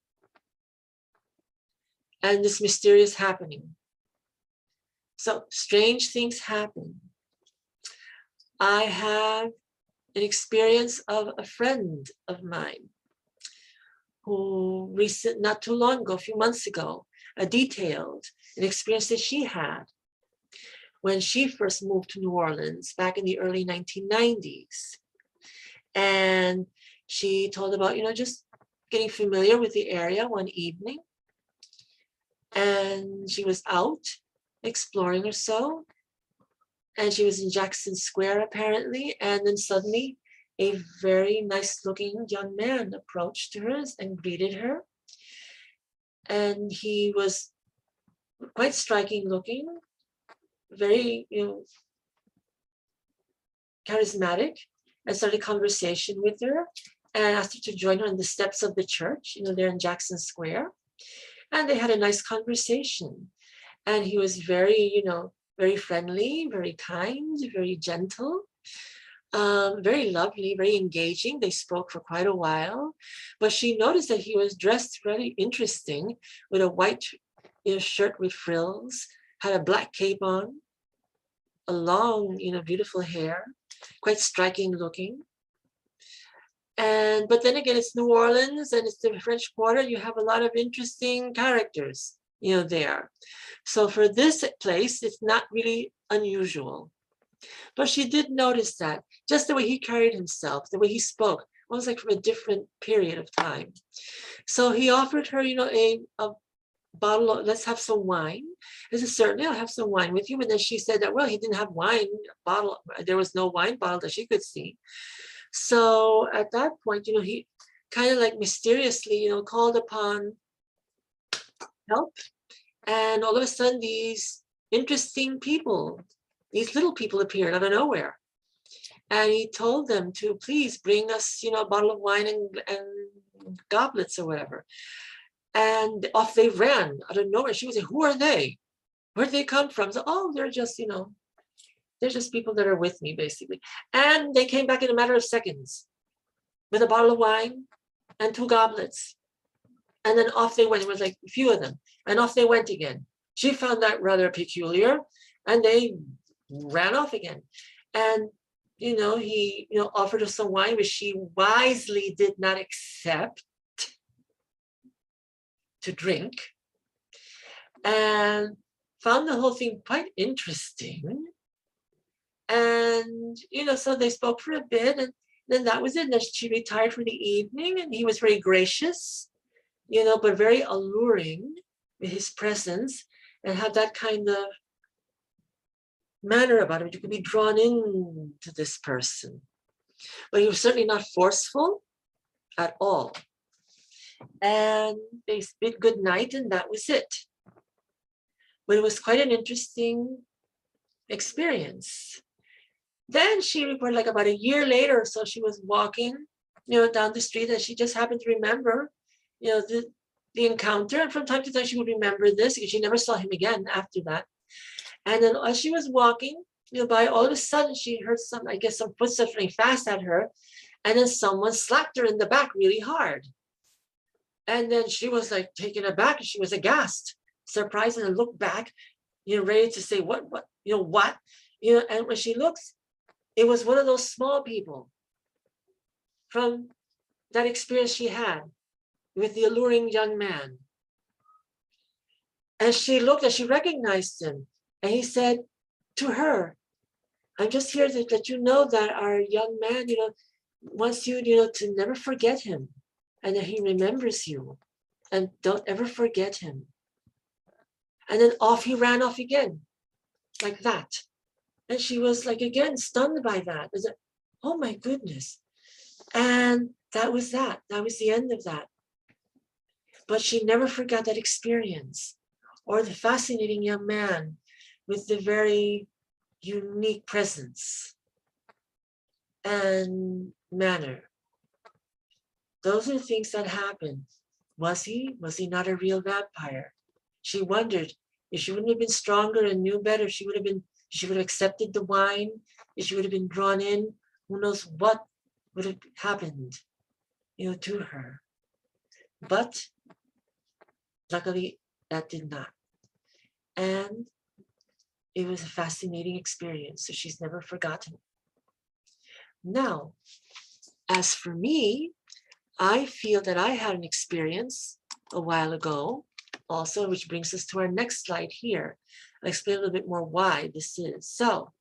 Speaker 1: and this mysterious happening. So strange things happen. I have an experience of a friend of mine who not too long ago, a few months ago, detailed an experience that she had when she first moved to New Orleans back in the early 1990s. And she told about, just getting familiar with the area one evening. And she was out exploring or so. And she was in Jackson Square apparently. And then suddenly a very nice looking young man approached her and greeted her. And he was quite striking looking, very, charismatic, and started a conversation with her and asked her to join her on the steps of the church, there in Jackson Square. And they had a nice conversation. And he was very, very friendly, very kind, very gentle, very lovely, very engaging. They spoke for quite a while, but she noticed that he was dressed really interesting with a white shirt with frills, had a black cape on, a long, beautiful hair, quite striking looking. But then again, it's New Orleans and it's the French Quarter. You have a lot of interesting characters, there. So for this place, it's not really unusual. But she did notice that just the way he carried himself, the way he spoke, was like from a different period of time. So he offered her, a bottle of, let's have some wine. I said, certainly I'll have some wine with you. And then she said that, well, he didn't have wine bottle. There was no wine bottle that she could see. So at that point, he kind of like mysteriously, called upon help. And all of a sudden, these interesting people, these little people appeared out of nowhere. And he told them to please bring us, a bottle of wine and goblets or whatever. And off they ran out of nowhere. She was like, who are they? Where'd they come from? So, oh, they're just, they're just people that are with me, basically. And they came back in a matter of seconds with a bottle of wine and 2 goblets. And then off they went. It was like a few of them. And off they went again. She found that rather peculiar. And they ran off again. And, he, offered her some wine, which she wisely did not accept to drink. And found the whole thing quite interesting. And, so they spoke for a bit, and then that was it. And then she retired for the evening, and he was very gracious, but very alluring with his presence, and had that kind of manner about him. You could be drawn into this person. But he was certainly not forceful at all. And they bid good night, and that was it. But it was quite an interesting experience. Then she reported like about a year later or so, she was walking, down the street, and she just happened to remember, the encounter. And from time to time, she would remember this because she never saw him again after that. And then as she was walking, by all of a sudden, she heard some footsteps running fast at her. And then someone slapped her in the back really hard. And then she was like taken aback, and she was aghast, surprised, and looked back, ready to say, what, what? And when she looks, it was one of those small people from that experience she had with the alluring young man. And she looked and she recognized him. And he said to her, I'm just here to let you know that our young man, wants you, to never forget him, and that he remembers you, and don't ever forget him. And then he ran off again, like that. And she was like, again, stunned by that. I said, oh my goodness. And that was that. That was the end of that. But she never forgot that experience, or the fascinating young man with the very unique presence and manner. Those are the things that happen. Was he not a real vampire? She wondered if she wouldn't have been stronger and knew better, she would have accepted the wine, if she would have been drawn in, who knows what would have happened, to her. But luckily that did not. And it was a fascinating experience, so she's never forgotten. Now, as for me, I feel that I had an experience a while ago also, which brings us to our next slide here. I'll explain a little bit more why this is. So,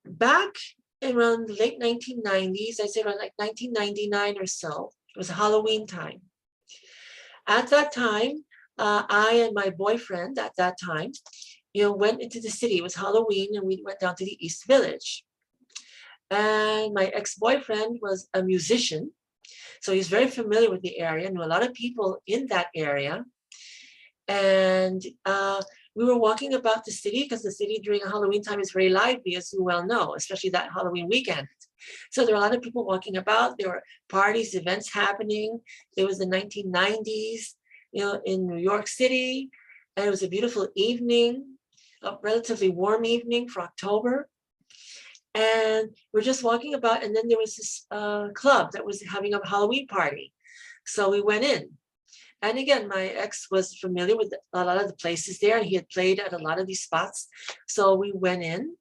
Speaker 1: back around the late 1990s, I'd say around like 1999 or so, it was Halloween time. At that time, I and my boyfriend at that time, went into the city. It was Halloween, and we went down to the East Village. And my ex-boyfriend was a musician, so he's very familiar with the area, knew a lot of people in that area. And we were walking about the city, because the city during Halloween time is very lively, as you well know, especially that Halloween weekend. So there were a lot of people walking about. There were parties, events happening. It was the 1990s, in New York City. And it was a beautiful evening, a relatively warm evening for October. And we're just walking about, and then there was this club that was having a Halloween party. So we went in. And again, my ex was familiar with a lot of the places there, and he had played at a lot of these spots. So we went in,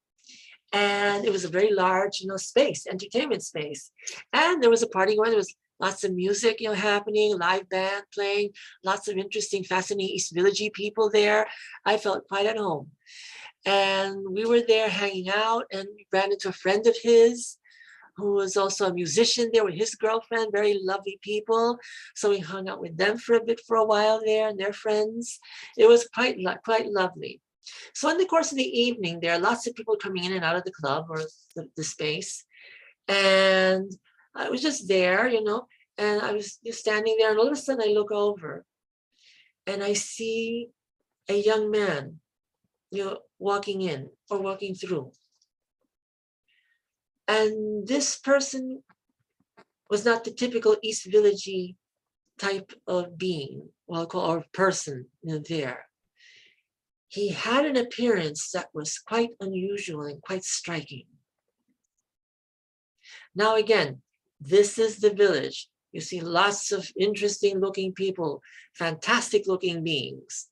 Speaker 1: and it was a very large, space, entertainment space. And there was a party going. There was lots of music, happening, live band playing, lots of interesting, fascinating East Village-y people there. I felt quite at home. And we were there hanging out, and we ran into a friend of his who was also a musician there with his girlfriend, very lovely people. So we hung out with them for a while there, and their friends. It was quite lovely. So in the course of the evening, there are lots of people coming in and out of the club or the space. And I was just there, and I was just standing there, and all of a sudden I look over and I see a young man, walking in or walking through. And this person was not the typical East Village-y type of being, or person, there. He had an appearance that was quite unusual and quite striking. Now again, this is the village. You see lots of interesting looking people, fantastic looking beings,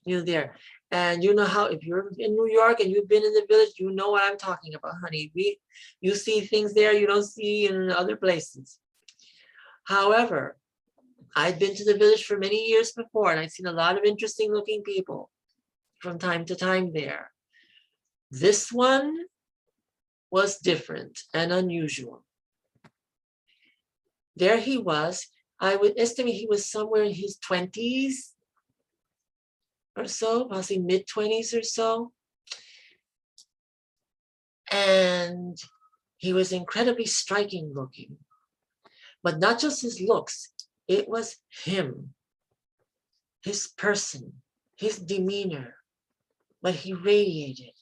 Speaker 1: there. And you know how, if you're in New York and you've been in the village, you know what I'm talking about, honey. You see things there you don't see in other places. However, I'd been to the village for many years before, and I'd seen a lot of interesting looking people from time to time there. This one was different and unusual. There he was. I would estimate he was somewhere in his 20s. Or so, possibly mid-20s or so. And he was incredibly striking looking. But not just his looks, it was him, his person, his demeanor, what he radiated.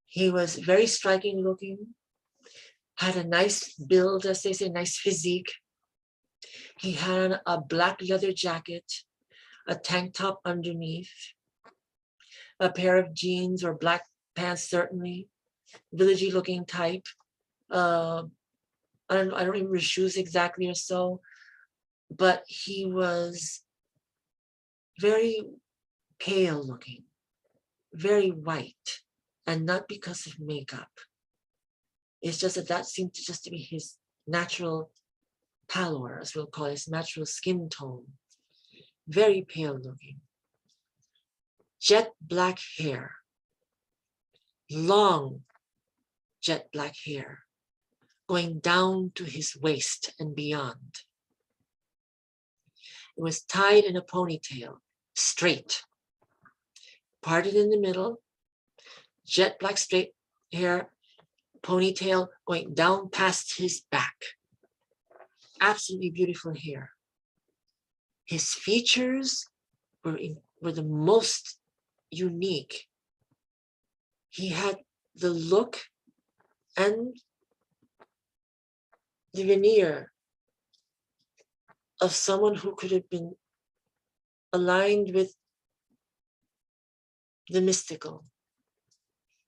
Speaker 1: He was very striking looking, had a nice build, as they say, nice physique. He had a black leather jacket, a tank top underneath, a pair of jeans or black pants, certainly, villagey looking type. uh, I don't remember his shoes exactly or so, but he was very pale looking, very white, and not because of makeup. It's just that seemed to just to be his natural pallor, as we'll call it, his natural skin tone. Very pale looking. Jet black hair, long jet black hair, going down to his waist and beyond. It was tied in a ponytail, straight, parted in the middle, jet black straight hair, ponytail going down past his back. Absolutely beautiful hair. His features were the most unique. He had the look and the veneer of someone who could have been aligned with the mystical,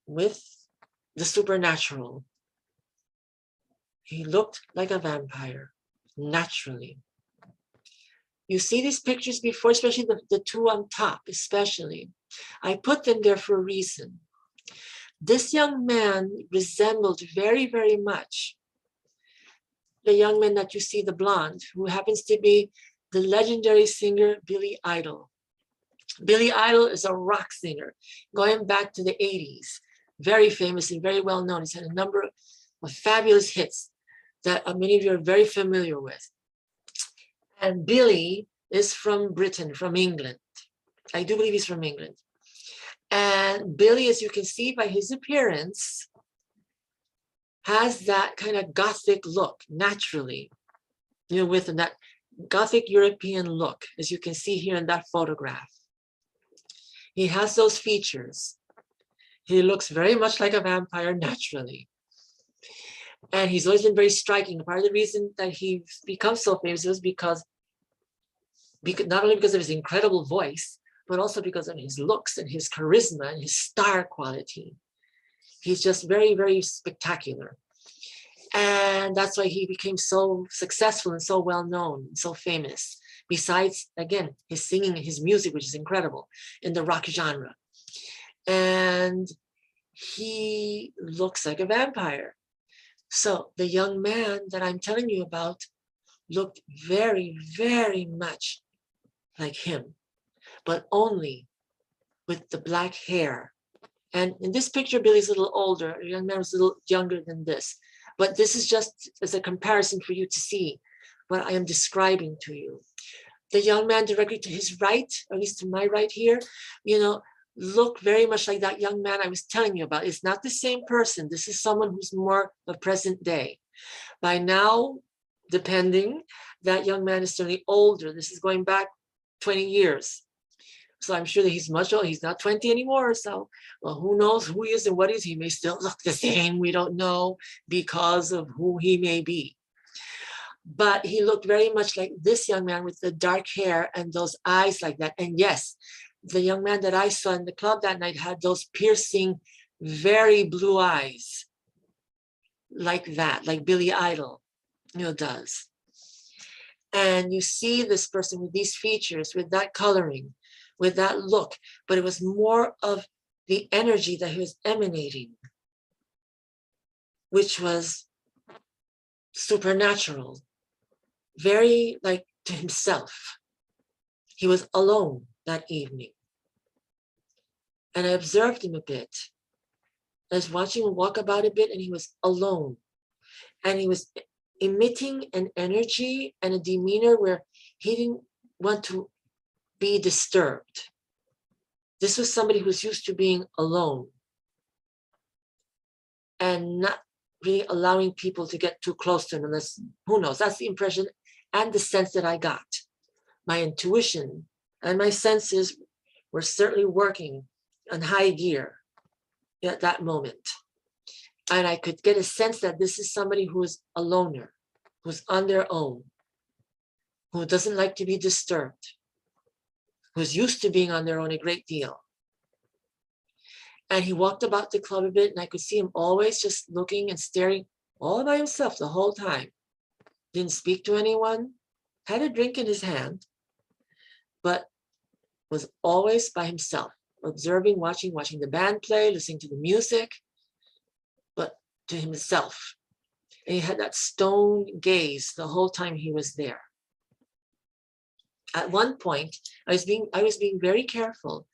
Speaker 1: with the supernatural. He looked like a vampire, naturally. You see these pictures before, especially the two on top, especially. I put them there for a reason. This young man resembled very, very much the young man that you see, the blonde, who happens to be the legendary singer Billy Idol. Billy Idol is a rock singer going back to the 80s, very famous and very well known. He's had a number of fabulous hits that many of you are very familiar with. And Billy is from Britain, from England. I do believe he's from England. And Billy, as you can see by his appearance, has that kind of Gothic look naturally, with that Gothic European look, as you can see here in that photograph. He has those features. He looks very much like a vampire naturally. And he's always been very striking. Part of the reason that he's become so famous was because not only because of his incredible voice, but also because of his looks and his charisma and his star quality. He's just very, very spectacular. And that's why he became so successful and so well known, and so famous. Besides, again, his singing and his music, which is incredible in the rock genre. And he looks like a vampire. So the young man that I'm telling you about looked very, very much like him, but only with the black hair. And in this picture, Billy's a little older. The young man was a little younger than this. But this is just as a comparison for you to see what I am describing to you. The young man directly to his right, or at least to my right here, look very much like that young man I was telling you about. It's not the same person. This is someone who's more of present day. By now, depending, that young man is certainly older. This is going back 20 years. So I'm sure that he's much older. He's not 20 anymore. So, well, who knows who he is and what he is. He may still look the same. We don't know because of who he may be. But he looked very much like this young man with the dark hair and those eyes like that. And yes, the young man that I saw in the club that night had those piercing, very blue eyes like that, like Billy Idol, does. And you see this person with these features, with that coloring, with that look, but it was more of the energy that he was emanating, which was supernatural, very like to himself. He was alone that evening. And I observed him a bit. I was watching him walk about a bit, and he was alone. And he was emitting an energy and a demeanor where he didn't want to be disturbed. This was somebody who's used to being alone and not really allowing people to get too close to him unless, who knows, that's the impression and the sense that I got. My intuition and my senses were certainly working on high gear at that moment. And I could get a sense that this is somebody who is a loner, who's on their own, who doesn't like to be disturbed, who's used to being on their own a great deal. And he walked about the club a bit, and I could see him always just looking and staring all by himself the whole time. Didn't speak to anyone, had a drink in his hand, but was always by himself, observing, watching the band play, listening to the music, but to himself. And he had that stone gaze the whole time he was there. At one point, I was being very careful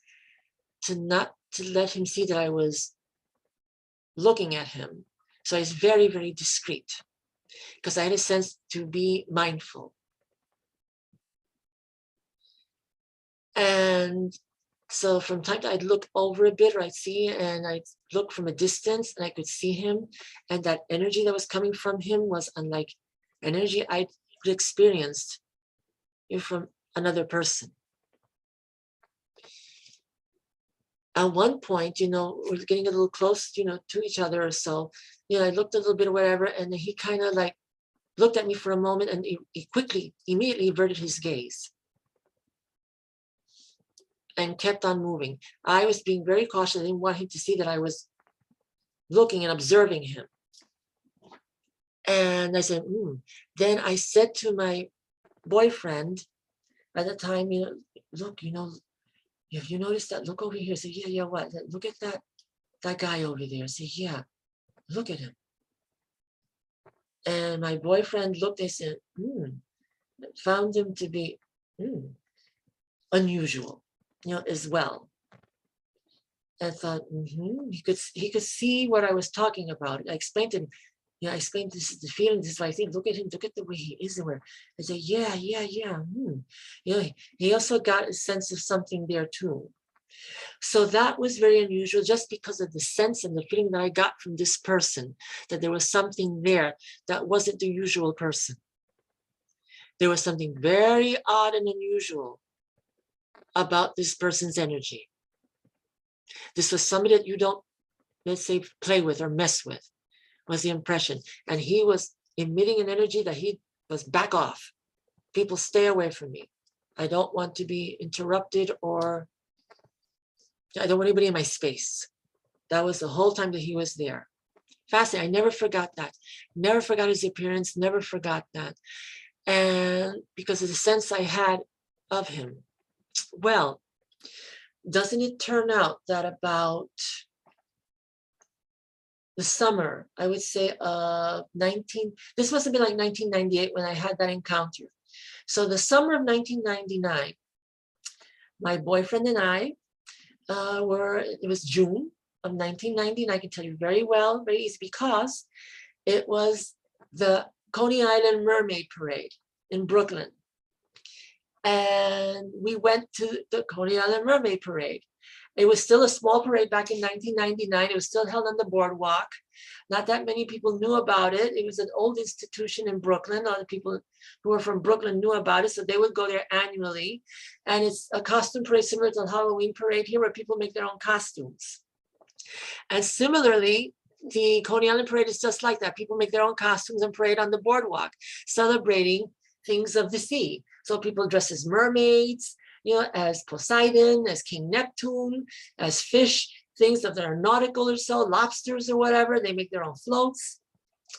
Speaker 1: to let him see that I was looking at him. So I was very, very discreet because I had a sense to be mindful. And so from time to time, I'd look over a bit, or I'd see, and I'd look from a distance, and I could see him. And that energy that was coming from him was unlike energy I'd experienced from another person. At one point, we're getting a little close, to each other or so. I looked a little bit or whatever, and he kind of like looked at me for a moment, and he immediately averted his gaze and kept on moving. I was being very cautious. I didn't want him to see that I was looking and observing him. And I said, Then I said to my boyfriend at the time, look, have you noticed that? Look over here. I said, yeah, what? Look at that guy over there. I said, yeah, look at him. And my boyfriend looked and said, found him to be unusual, as well. And I thought, he could see what I was talking about. I explained to him, I explained this is the feeling, this is what I think. Look at him, look at the way he is. And I said, yeah. He also got a sense of something there too. So that was very unusual, just because of the sense and the feeling that I got from this person, that there was something there that wasn't the usual person. There was something very odd and unusual about this person's energy. This was somebody that you don't, let's say, play with or mess with, was the impression. And he was emitting an energy that he was back off. People, stay away from me. I don't want to be interrupted, or I don't want anybody in my space. That was the whole time that he was there. Fascinating. I never forgot that. Never forgot his appearance, never forgot that. And because of the sense I had of him. Well, doesn't it turn out that about the summer, I would say this must have been like 1998 when I had that encounter. So the summer of 1999, my boyfriend and I it was June of 1990, and I can tell you very well, very easy, because it was the Coney Island Mermaid Parade in Brooklyn. And we went to the Coney Island Mermaid Parade. It was still a small parade back in 1999. It was still held on the boardwalk. Not that many people knew about it. It was an old institution in Brooklyn. A lot of people who were from Brooklyn knew about it, so they would go there annually. And it's a costume parade similar to the Halloween parade here, where people make their own costumes. And similarly, the Coney Island Parade is just like that. People make their own costumes and parade on the boardwalk, celebrating things of the sea. So people dress as mermaids, as Poseidon, as King Neptune, as fish, things that are nautical or so, lobsters or whatever. They make their own floats,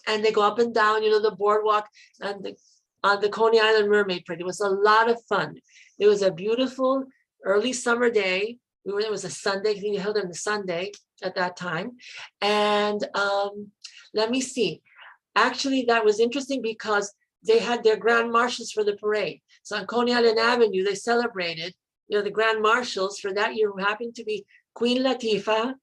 Speaker 1: and they go up and down, the boardwalk and on the Coney Island Mermaid Parade. It was a lot of fun. It was a beautiful early summer day. It was a Sunday. I think they held it on the Sunday at that time. And let me see. Actually, that was interesting because they had their grand marshals for the parade. So on Coney Island Avenue, they celebrated, the grand marshals for that year, who happened to be Queen Latifah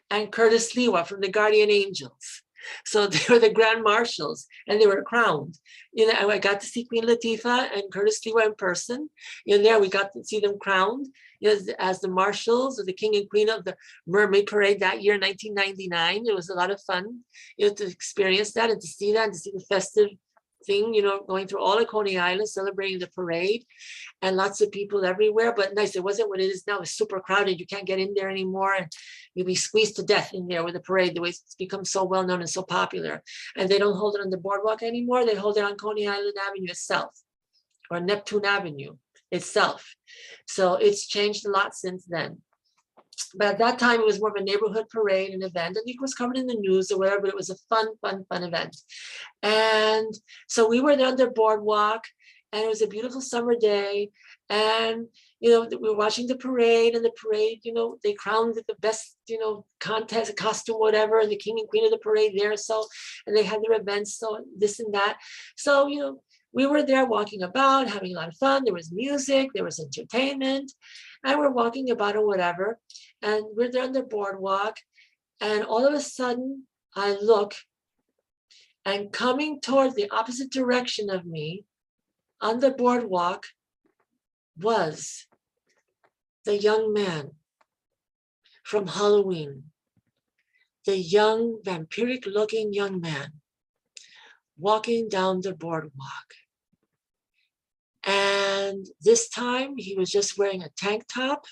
Speaker 1: and Curtis Lewa from the Guardian Angels. So they were the grand marshals, and they were crowned. I got to see Queen Latifah and Curtis Lewa in person. There we got to see them crowned as the marshals of the king and queen of the Mermaid Parade that year, 1999. It was a lot of fun, to experience that and to see that and to see the festive thing, going through all of Coney Island, celebrating the parade, and lots of people everywhere. But nice. It wasn't what it is now. It's super crowded. You can't get in there anymore, and you'll be squeezed to death in there with the parade, the way it's become so well known and so popular. And they don't hold it on the boardwalk anymore. They hold it on Coney Island Avenue itself, or Neptune Avenue itself. So it's changed a lot since then. But at that time, it was more of a neighborhood parade, an event, and it was covered in the news or whatever, but it was a fun event. And so we were there on the boardwalk, and it was a beautiful summer day. And, we were watching the parade, and the parade, they crowned the best, contest, costume, whatever, and the king and queen of the parade there. So, and they had their events, so this and that. So, we were there walking about, having a lot of fun. There was music, there was entertainment, and we're walking about or whatever. And we're there on the boardwalk, and all of a sudden I look, and coming toward the opposite direction of me on the boardwalk was the young man from Halloween, the young vampiric looking young man walking down the boardwalk. And this time he was just wearing a tank top,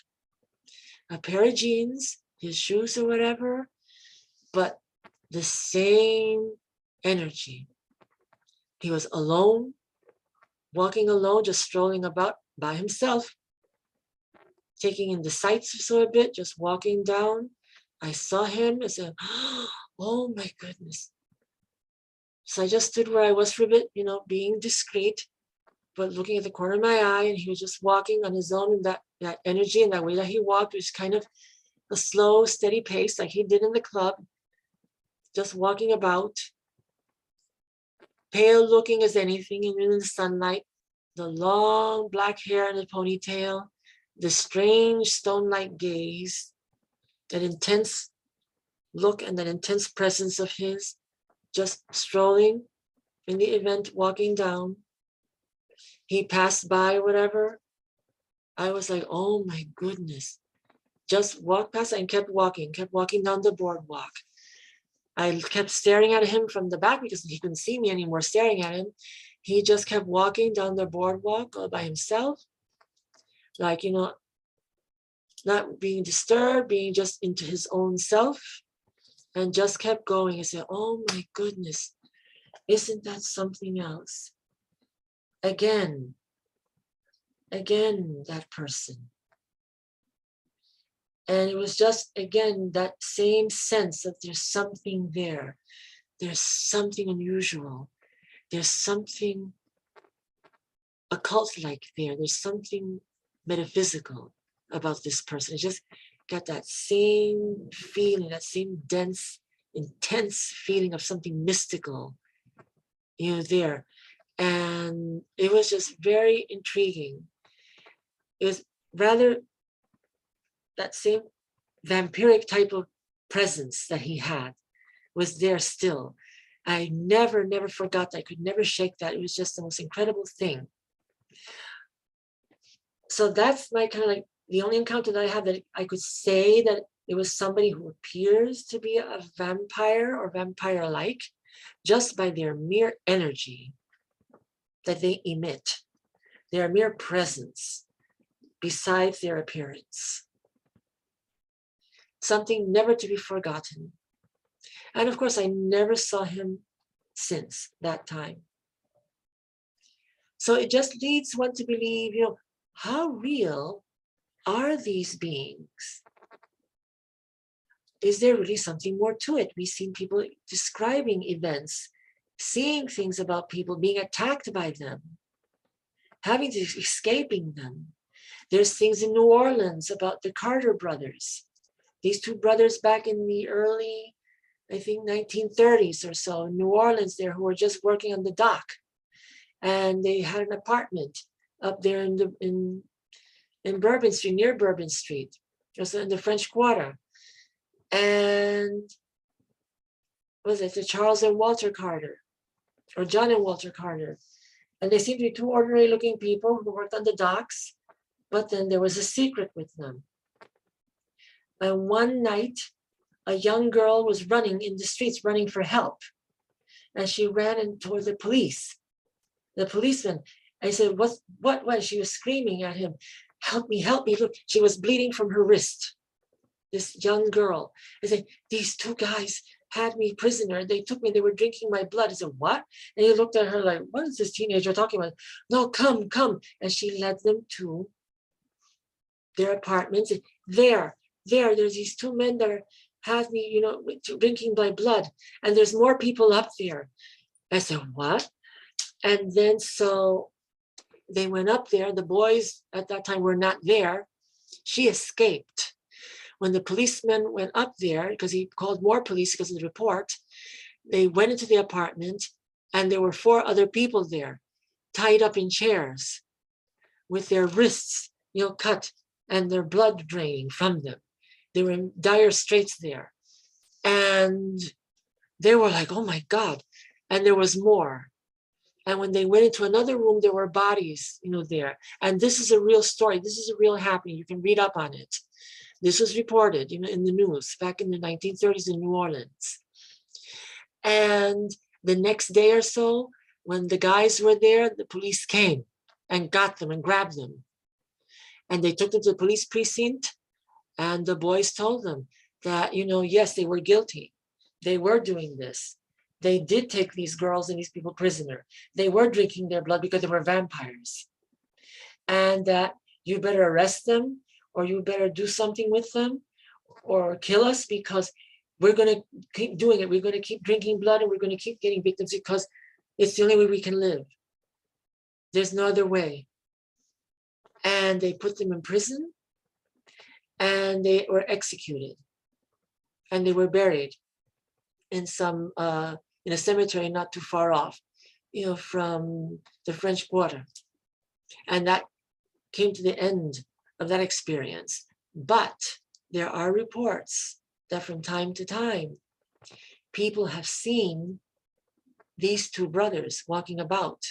Speaker 1: a pair of jeans, his shoes or whatever, but the same energy. He was alone, walking alone, just strolling about by himself, taking in the sights for a bit, just walking down. I saw him and said, oh my goodness. So I just stood where I was for a bit, being discreet, but looking at the corner of my eye, and he was just walking on his own, and that energy and that way that he walked was kind of a slow, steady pace like he did in the club, just walking about, pale looking as anything, and in the sunlight, the long black hair and the ponytail, the strange stone-like gaze, that intense look and that intense presence of his, just strolling in the event, walking down. He passed by, whatever. I was like, oh my goodness. Just walked past and kept walking down the boardwalk. I kept staring at him from the back because he couldn't see me anymore, staring at him. He just kept walking down the boardwalk all by himself, like, not being disturbed, being just into his own self, and just kept going. I said, oh my goodness, isn't that something else? Again, that person. And it was just, again, that same sense that there's something there. There's something unusual. There's something occult-like there. There's something metaphysical about this person. It just got that same feeling, that same dense, intense feeling of something mystical, there. And it was just very intriguing. It was rather that same vampiric type of presence that he had was there still. I never forgot that. I could never shake that. It was just the most incredible thing. So that's my kind of like the only encounter that I had that I could say that it was somebody who appears to be a vampire or vampire-like just by their mere energy that they emit, their mere presence besides their appearance. Something never to be forgotten. And of course, I never saw him since that time. So it just leads one to believe, how real are these beings? Is there really something more to it? We've seen people describing events, seeing things about people, being attacked by them, escaping them. There's things in New Orleans about the Carter brothers. These two brothers back in the early, I think 1930s or so in New Orleans there, who were just working on the dock. And they had an apartment up there in Bourbon Street, near Bourbon Street, just in the French Quarter. And was it the Charles and Walter Carter, or John and Walter Carter? And they seemed to be two ordinary looking people who worked on the docks, but then there was a secret with them. And one night, a young girl was running in the streets, running for help. And she ran in toward the police, the policeman. I said, what? She was screaming at him, help me, look. She was bleeding from her wrist, this young girl. I said, these two guys had me prisoner. They took me, they were drinking my blood. I said, what? And he looked at her like, what is this teenager talking about? No, come. And she led them to their apartments. There, there's these two men that have me, drinking my blood, and there's more people up there. I said, what? And then so they went up there. The boys at that time were not there. She escaped. When the policeman went up there, because he called more police because of the report, they went into the apartment, and there were 4 other people there, tied up in chairs with their wrists, cut, and their blood draining from them. They were in dire straits there. And they were like, oh my God. And there was more. And when they went into another room, there were bodies, there. And this is a real story. This is a real happening. You can read up on it. This was reported, in the news back in the 1930s in New Orleans. And the next day or so, when the guys were there, the police came and got them and grabbed them. And they took them to the police precinct, and the boys told them that, yes, they were guilty. They were doing this. They did take these girls and these people prisoner. They were drinking their blood because they were vampires. And that you better arrest them, or you better do something with them, or kill us, because we're going to keep doing it. We're going to keep drinking blood, and we're going to keep getting victims, because it's the only way we can live. There's no other way. And they put them in prison, and they were executed, and they were buried in some in a cemetery not too far off, from the French Quarter. And that came to the end of that experience. But there are reports that from time to time, people have seen these 2 brothers walking about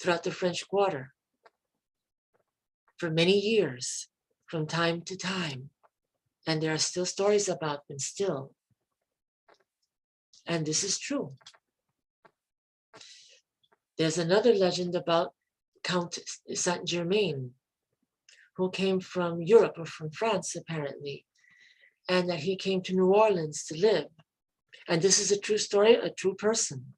Speaker 1: throughout the French Quarter for many years, from time to time. And there are still stories about them still. And this is true. There's another legend about Count Saint-Germain, who came from Europe, or from France, apparently, and that he came to New Orleans to live. And this is a true story, a true person.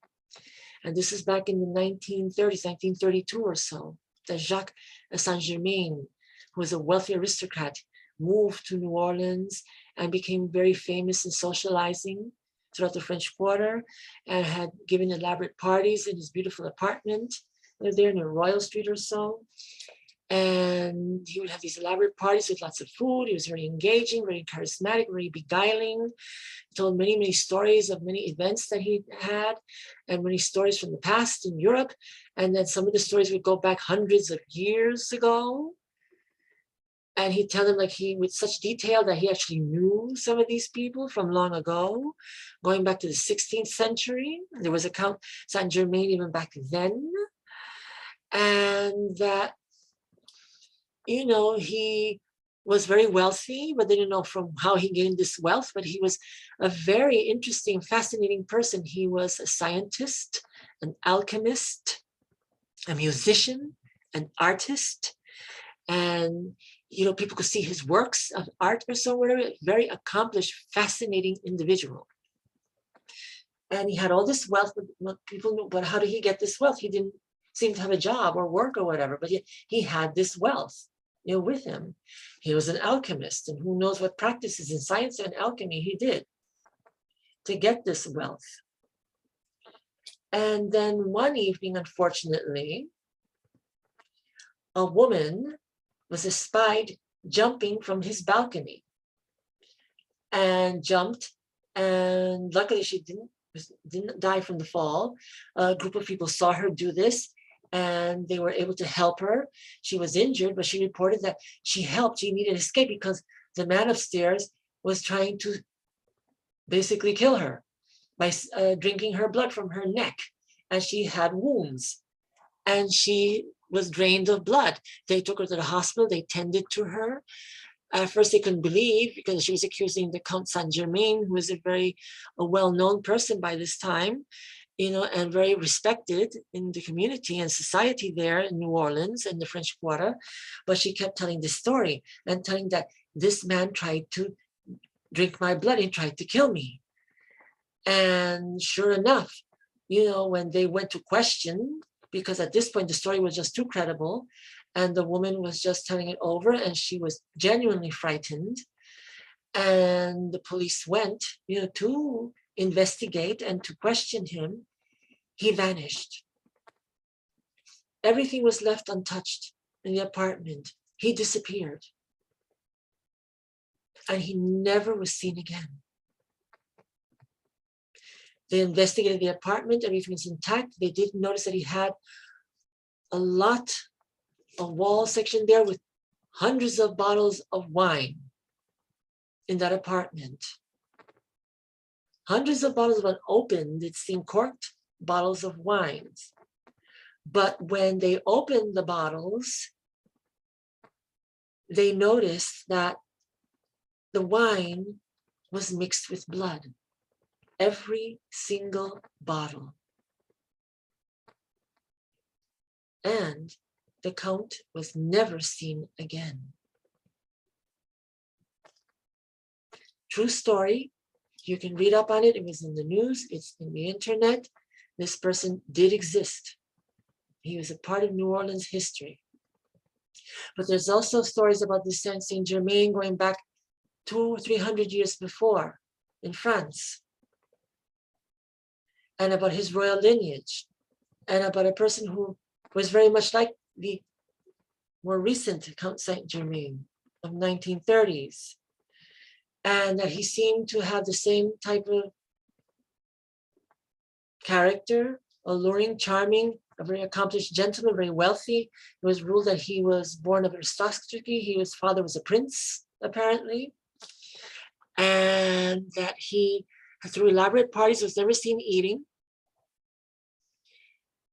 Speaker 1: And this is back in the 1930s, 1932 or so, that Jacques Saint-Germain, who was a wealthy aristocrat, moved to New Orleans and became very famous in socializing throughout the French Quarter, and had given elaborate parties in his beautiful apartment there near Royal Street or so. And he would have these elaborate parties with lots of food. He was very engaging, very charismatic, very beguiling. He told many, many stories of many events that he had, and many stories from the past in Europe. And then some of the stories would go back hundreds of years ago. And he'd tell them with such detail that he actually knew some of these people from long ago, going back to the 16th century. There was a Count Saint-Germain even back then. And that, he was very wealthy, but they didn't know from how he gained this wealth, but he was a very interesting, fascinating person. He was a scientist, an alchemist, a musician, an artist, and people could see his works of art or so, whatever. Very accomplished, fascinating individual. And he had all this wealth, but people knew, but how did he get this wealth? He didn't seem to have a job or work or whatever, but he had this wealth, with him. He was an alchemist, and who knows what practices in science and alchemy he did to get this wealth. And then one evening, unfortunately, a woman was espied jumping from his balcony, and jumped, and luckily she didn't die from the fall. A group of people saw her do this, and they were able to help her. She was injured, but she reported that she helped. She needed escape because the man upstairs was trying to basically kill her by drinking her blood from her neck, and she had wounds, and she was drained of blood. They took her to the hospital. They tended to her. At first, they couldn't believe, because she was accusing the Count Saint-Germain, who was a very well-known person by this time, and very respected in the community and society there in New Orleans and the French Quarter. But she kept telling this story and telling that this man tried to drink my blood and tried to kill me. And sure enough, when they went to question, because at this point the story was just too credible, and the woman was just telling it over, and she was genuinely frightened. and the police went, to investigate and to question him, he vanished. Everything was left untouched in the apartment. He disappeared. And he never was seen again. They investigated the apartment, everything was intact. They did notice that he had a lot of wall section there with hundreds of bottles of wine in that apartment. Hundreds of bottles of unopened, it seemed, corked bottles of wines. But when they opened the bottles, they noticed that the wine was mixed with blood. Every single bottle. And the Count was never seen again. True story. You can read up on it. It was in the news. It's in the internet. This person did exist. He was a part of New Orleans history. But there's also stories about the Saint Germain going back 200 or 300 years before in France, and about his royal lineage, and about a person who was very much like the more recent Count Saint Germain of 1930s, and that he seemed to have the same type of character, alluring, charming, a very accomplished gentleman, very wealthy. It was ruled that he was born of aristocracy. His father was a prince, apparently, and that he, through elaborate parties, was never seen eating,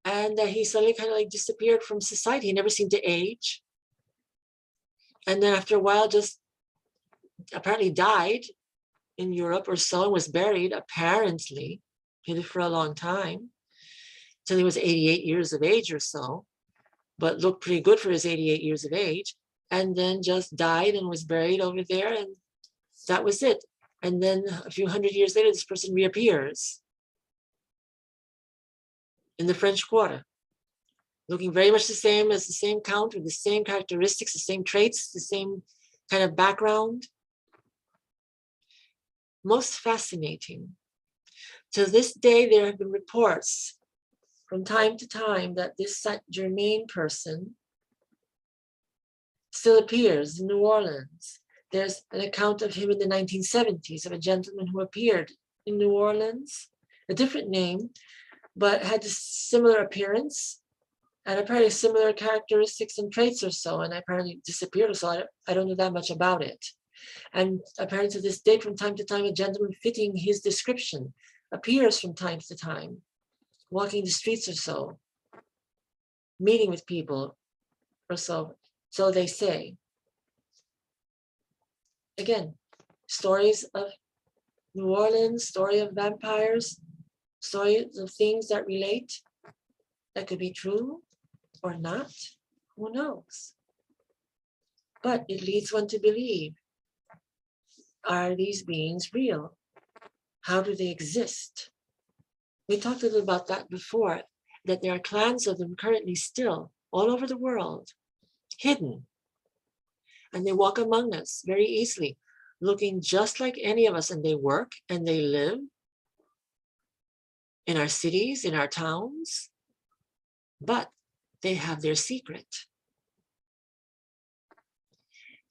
Speaker 1: and that he suddenly kind of like disappeared from society. He never seemed to age, and then after a while just apparently died in Europe or so, and was buried, apparently. He lived for a long time, till he was 88 years of age or so, but looked pretty good for his 88 years of age, and then just died and was buried over there, and that was it. And then a few hundred years later, this person reappears in the French Quarter, looking very much the same as the same Count, with the same characteristics, the same traits, the same kind of background. Most fascinating. To this day, there have been reports from time to time that this Saint Germain person still appears in New Orleans. There's an account of him in the 1970s, of a gentleman who appeared in New Orleans, a different name, but had a similar appearance and apparently similar characteristics and traits or so, and apparently disappeared or so. I don't know that much about it. And apparently to this day, from time to time, a gentleman fitting his description appears from time to time, walking the streets or so, meeting with people or so, so they say. Again, stories of New Orleans, story of vampires, stories of things that relate, that could be true or not, who knows? But it leads one to believe, are these beings real? How do they exist? We talked a little about that before, that there are clans of them currently still all over the world, hidden. And they walk among us very easily, looking just like any of us, and they work and they live in our cities, in our towns, but they have their secret.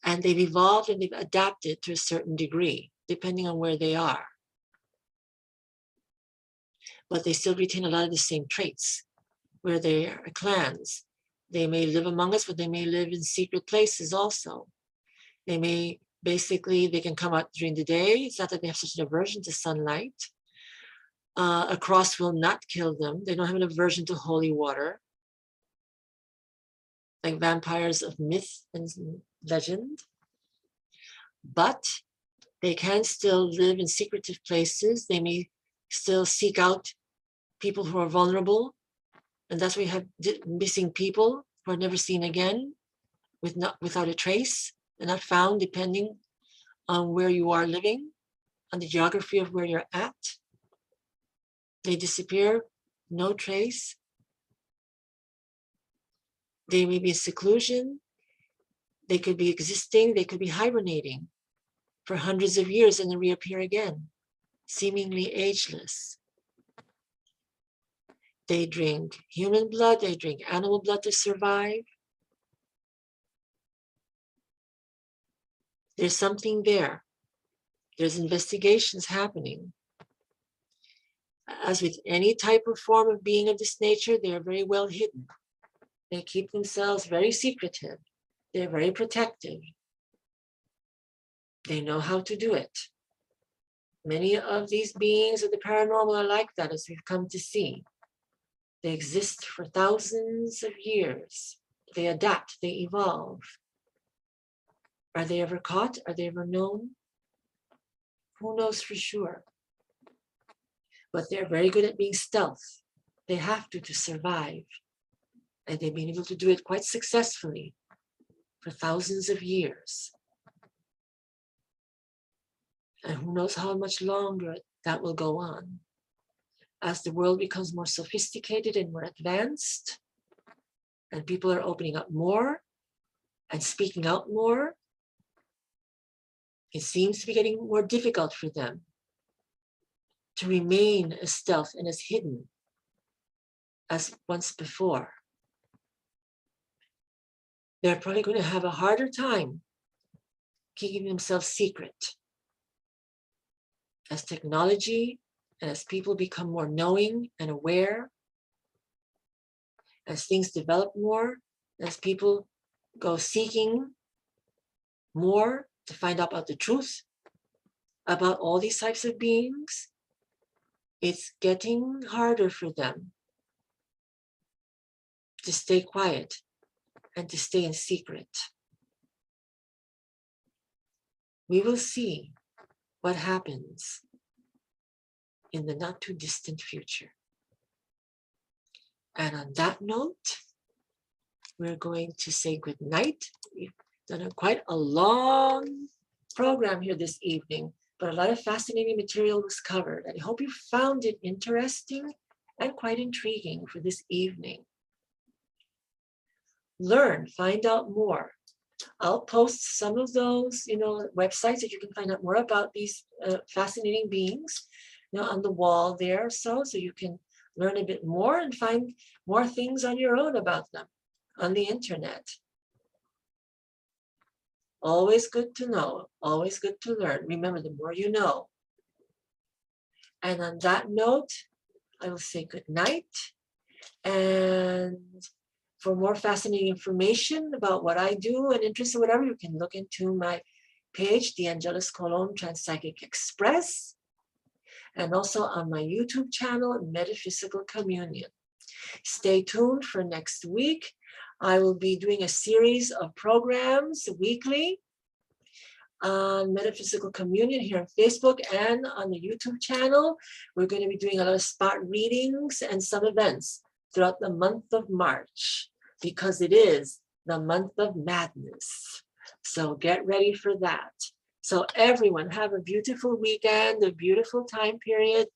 Speaker 1: And they've evolved and they've adapted to a certain degree, depending on where they are. But they still retain a lot of the same traits, where they are clans. They may live among us, but they may live in secret places also. They may, basically, they can come out during the day. It's not that they have such an aversion to sunlight. A cross will not kill them. They don't have an aversion to holy water, like vampires of myth and legend. But they can still live in secretive places. They may still seek out people who are vulnerable. And that's why we have missing people who are never seen again, without a trace, and not found, depending on where you are living, on the geography of where you're at. They disappear, no trace. They may be in seclusion. They could be existing. They could be hibernating. for hundreds of years and then reappear again, seemingly ageless. They drink human blood, they drink animal blood to survive. There's something there. There's investigations happening. As with any type of form of being of this nature, they are very well hidden. They keep themselves very secretive. They're very protective. They know how to do it. Many of these beings of the paranormal are like that, as we've come to see. They exist for thousands of years. They adapt, they evolve. Are they ever caught? Are they ever known? Who knows for sure? But they're very good at being stealth. They have to survive. And they've been able to do it quite successfully for thousands of years. And who knows how much longer that will go on. As the world becomes more sophisticated and more advanced, and people are opening up more and speaking out more, it seems to be getting more difficult for them to remain as stealth and as hidden as once before. They're probably going to have a harder time keeping themselves secret. As technology and as people become more knowing and aware, as things develop more, as people go seeking more to find out about the truth about all these types of beings, it's getting harder for them to stay quiet and to stay in secret. We will see what happens in the not too distant future. And on that note, we're going to say good night. We've done quite a long program here this evening, but a lot of fascinating material was covered. And I hope you found it interesting and quite intriguing for this evening. Learn, find out more. I'll post some of those, websites that you can find out more about these fascinating beings, on the wall there, so you can learn a bit more and find more things on your own about them on the internet. Always good to know, always good to learn. Remember, the more you know. And on that note, I will say good night. And for more fascinating information about what I do and interest or whatever, you can look into my page, the Angeles Colon Transpsychic Express, and also on my YouTube channel, Metaphysical Communion. Stay tuned for next week. I will be doing a series of programs weekly on Metaphysical Communion here on Facebook and on the YouTube channel. We're going to be doing a lot of spot readings and some events throughout the month of March, because it is the month of madness. So get ready for that. So everyone, have a beautiful weekend, a beautiful time period.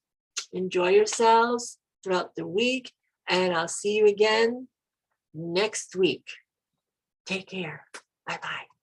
Speaker 1: Enjoy yourselves throughout the week, and I'll see you again next week. Take care. Bye-bye.